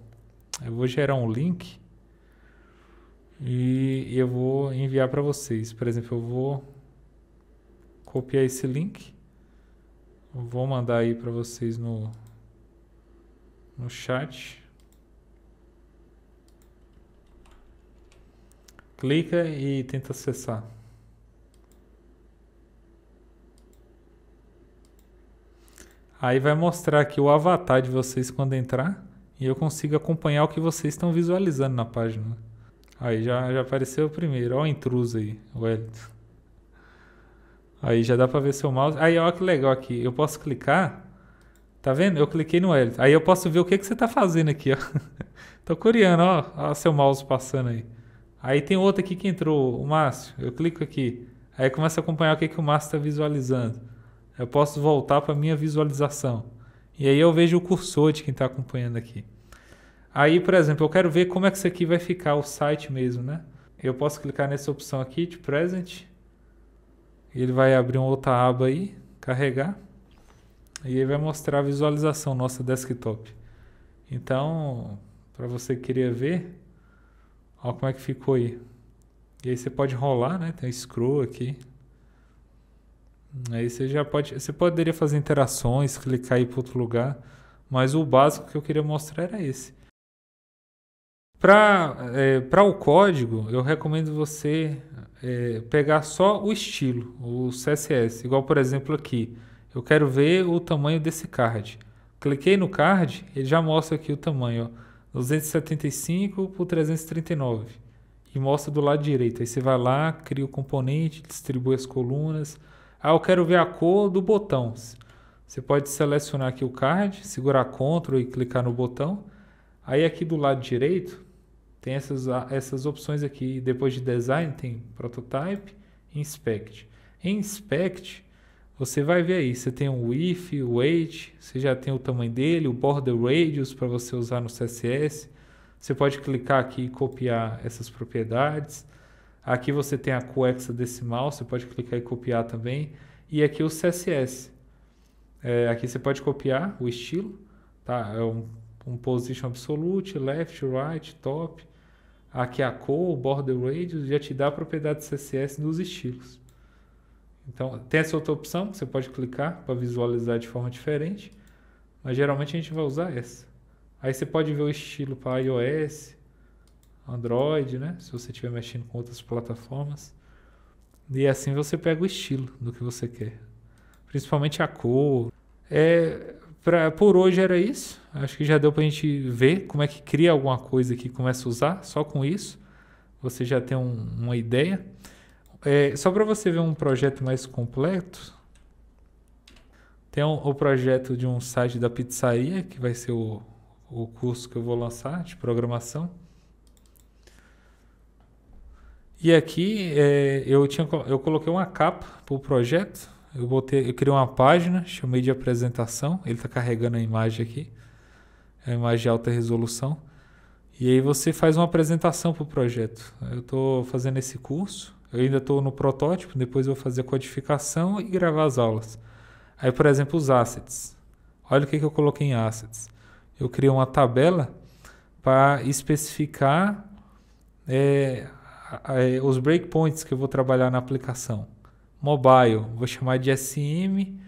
gerar um link e eu vou enviar para vocês. Por exemplo, eu vou copiar esse link, vou mandar aí para vocês no chat. Clica e tenta acessar. Aí vai mostrar aqui o avatar de vocês quando entrar e eu consigo acompanhar o que vocês estão visualizando na página. Aí já apareceu o primeiro. Ó o intruso aí, o Wellington. Aí já dá pra ver seu mouse. Aí ó que legal aqui. Eu posso clicar. Tá vendo? Eu cliquei no Wellington. Aí eu posso ver o que você tá fazendo aqui, ó. Tô curiando, ó. Ó seu mouse passando aí. Aí tem outro aqui que entrou, o Márcio. Eu clico aqui. Aí começa a acompanhar o que o Márcio está visualizando. Eu posso voltar para minha visualização. E aí eu vejo o cursor de quem está acompanhando aqui. Aí, por exemplo, eu quero ver como é que isso aqui vai ficar, o site mesmo, né? Eu posso clicar nessa opção aqui de Present. E ele vai abrir uma outra aba aí, carregar. E ele vai mostrar a visualização nossa desktop. Então, para você que queria ver, olha como é que ficou aí. E aí você pode rolar, né? Tem scroll aqui. Aí você já pode, você poderia fazer interações, clicar aí para outro lugar, mas o básico que eu queria mostrar era esse. Para o código, eu recomendo você pegar só o estilo, o CSS. Igual, por exemplo, aqui. Eu quero ver o tamanho desse card. Cliquei no card, ele já mostra aqui o tamanho, ó, 275 por 339. E mostra do lado direito. Aí você vai lá, cria o componente, distribui as colunas. Ah, eu quero ver a cor do botão. Você pode selecionar aqui o card, segurar Ctrl e clicar no botão. Aí aqui do lado direito tem essas opções aqui. Depois de Design tem Prototype e Inspect. Em Inspect, você vai ver aí. Você tem o Width, o Weight, você já tem o tamanho dele, o Border Radius para você usar no CSS. Você pode clicar aqui e copiar essas propriedades. Aqui você tem a cohexadecimal, você pode clicar e copiar também. E aqui o CSS. Aqui você pode copiar o estilo. Tá? É um position absolute, left, right, top. Aqui a cor, o border radius, já te dá a propriedade CSS dos estilos. Então, tem essa outra opção, você pode clicar para visualizar de forma diferente. Mas geralmente a gente vai usar essa. Aí você pode ver o estilo para iOS, Android, né? Se você estiver mexendo com outras plataformas. E assim você pega o estilo do que você quer. Principalmente a cor. Por hoje era isso. Acho que já deu pra gente ver como é que cria alguma coisa que começa a usar. Só com isso você já tem uma ideia. Só para você ver um projeto mais completo, tem o projeto de um site da pizzaria, que vai ser o curso que eu vou lançar de programação. E aqui eu coloquei uma capa para o projeto. Eu criei uma página, chamei de apresentação. Ele está carregando a imagem aqui. É uma imagem de alta resolução. E aí você faz uma apresentação para o projeto. Eu estou fazendo esse curso. Eu ainda estou no protótipo. Depois eu vou fazer a codificação e gravar as aulas. Aí, por exemplo, os assets. Olha o que eu coloquei em assets. Eu criei uma tabela para especificar os breakpoints que eu vou trabalhar na aplicação. Mobile, vou chamar de SM,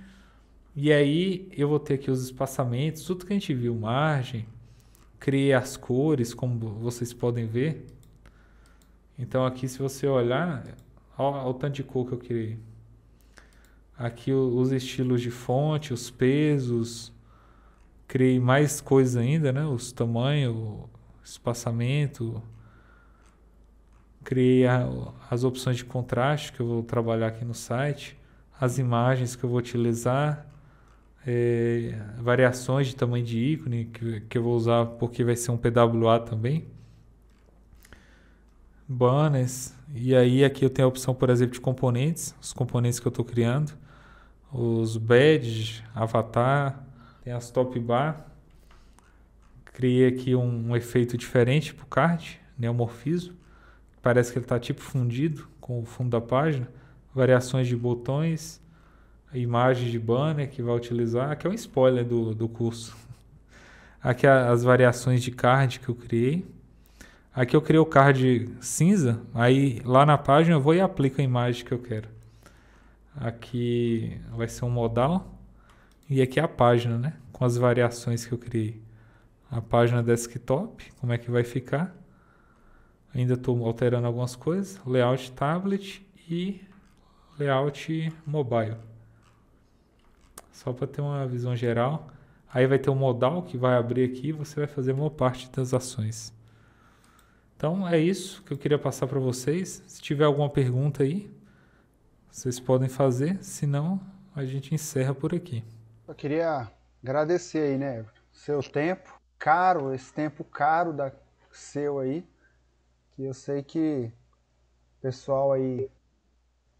e aí eu vou ter aqui os espaçamentos, tudo que a gente viu, margem, criei as cores, como vocês podem ver. Então aqui, se você olhar, olha o tanto de cor que eu criei. Aqui os estilos de fonte, os pesos, criei mais coisas ainda, né? Os tamanhos, o espaçamento. Criei as opções de contraste que eu vou trabalhar aqui no site, as imagens que eu vou utilizar, variações de tamanho de ícone que eu vou usar porque vai ser um PWA também, banners, e aí aqui eu tenho a opção, por exemplo, de componentes, os componentes que eu estou criando, os badges, avatar, tem as top bar, criei aqui um efeito diferente para o card, neomorfismo. Parece que ele está tipo fundido com o fundo da página. Variações de botões, imagens de banner que vai utilizar. Aqui é um spoiler do curso. Aqui as variações de card que eu criei. Aqui eu criei o card cinza. Aí lá na página eu vou e aplico a imagem que eu quero. Aqui vai ser um modal. E aqui é a página, né? Com as variações que eu criei. A página desktop, como é que vai ficar. Ainda estou alterando algumas coisas. Layout tablet e layout mobile. Só para ter uma visão geral. Aí vai ter um modal que vai abrir aqui e você vai fazer uma parte das ações. Então é isso que eu queria passar para vocês. Se tiver alguma pergunta aí, vocês podem fazer, se não, a gente encerra por aqui. Eu queria agradecer aí, né? Seu tempo caro, esse tempo caro seu aí, que eu sei que o pessoal aí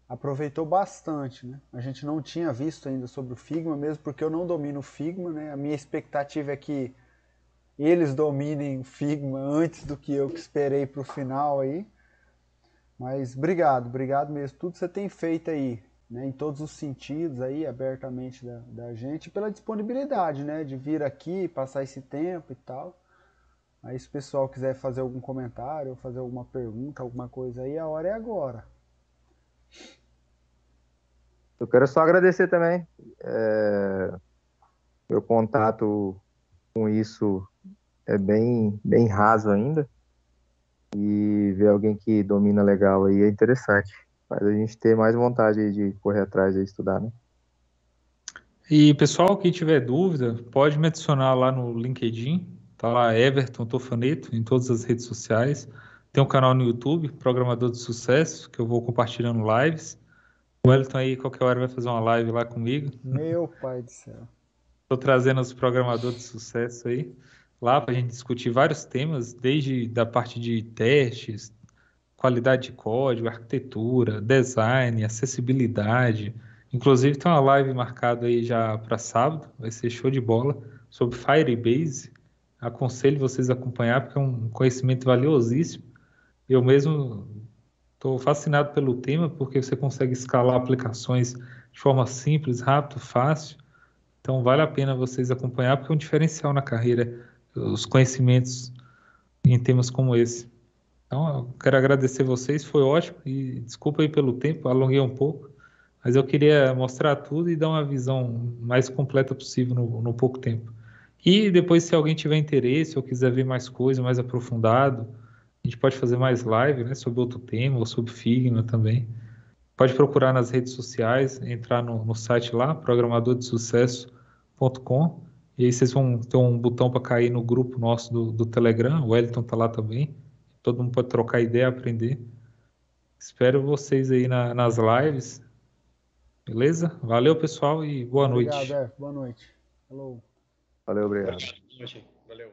aproveitou bastante, né? A gente não tinha visto ainda sobre o Figma, mesmo porque eu não domino o Figma, né? A minha expectativa é que eles dominem o Figma antes do que eu que esperei para o final aí. Mas obrigado mesmo. Tudo que você tem feito aí, né, em todos os sentidos aí, abertamente da gente, pela disponibilidade, né, de vir aqui, passar esse tempo e tal. Aí se o pessoal quiser fazer algum comentário, ou fazer alguma pergunta, alguma coisa aí, a hora é agora. Eu quero só agradecer também. Meu contato com isso é bem raso ainda. E ver alguém que domina legal aí é interessante. Faz a gente ter mais vontade de correr atrás e estudar, né? E pessoal, quem tiver dúvida, pode me adicionar lá no LinkedIn. Tá lá Everton Tofaneto em todas as redes sociais. Tem um canal no YouTube, Programador de Sucesso, que eu vou compartilhando lives. O Wellington aí, qualquer hora, vai fazer uma live lá comigo. Meu pai do céu. Estou trazendo os programadores de sucesso aí lá para a gente discutir vários temas, desde da parte de testes, qualidade de código, arquitetura, design, acessibilidade. Inclusive tem uma live marcada aí já para sábado, vai ser show de bola, sobre Firebase. Aconselho vocês a acompanhar porque é um conhecimento valiosíssimo. Eu mesmo estou fascinado pelo tema porque você consegue escalar aplicações de forma simples, rápida, fácil. Então vale a pena vocês acompanhar porque é um diferencial na carreira, os conhecimentos em temas como esse. Então, eu quero agradecer vocês, foi ótimo e desculpa aí pelo tempo, alonguei um pouco, mas eu queria mostrar tudo e dar uma visão mais completa possível no pouco tempo. E depois, se alguém tiver interesse ou quiser ver mais coisa, mais aprofundado, a gente pode fazer mais live, né, sobre outro tema ou sobre Figma também. Pode procurar nas redes sociais, entrar no site lá, programadordesucesso.com, e aí vocês vão ter um botão para cair no grupo nosso do Telegram, o Wellington está lá também. Todo mundo pode trocar ideia, aprender. Espero vocês aí nas lives, beleza? Valeu, pessoal, e boa Obrigado, noite. Boa noite. Falou. Valeu, obrigado. Valeu.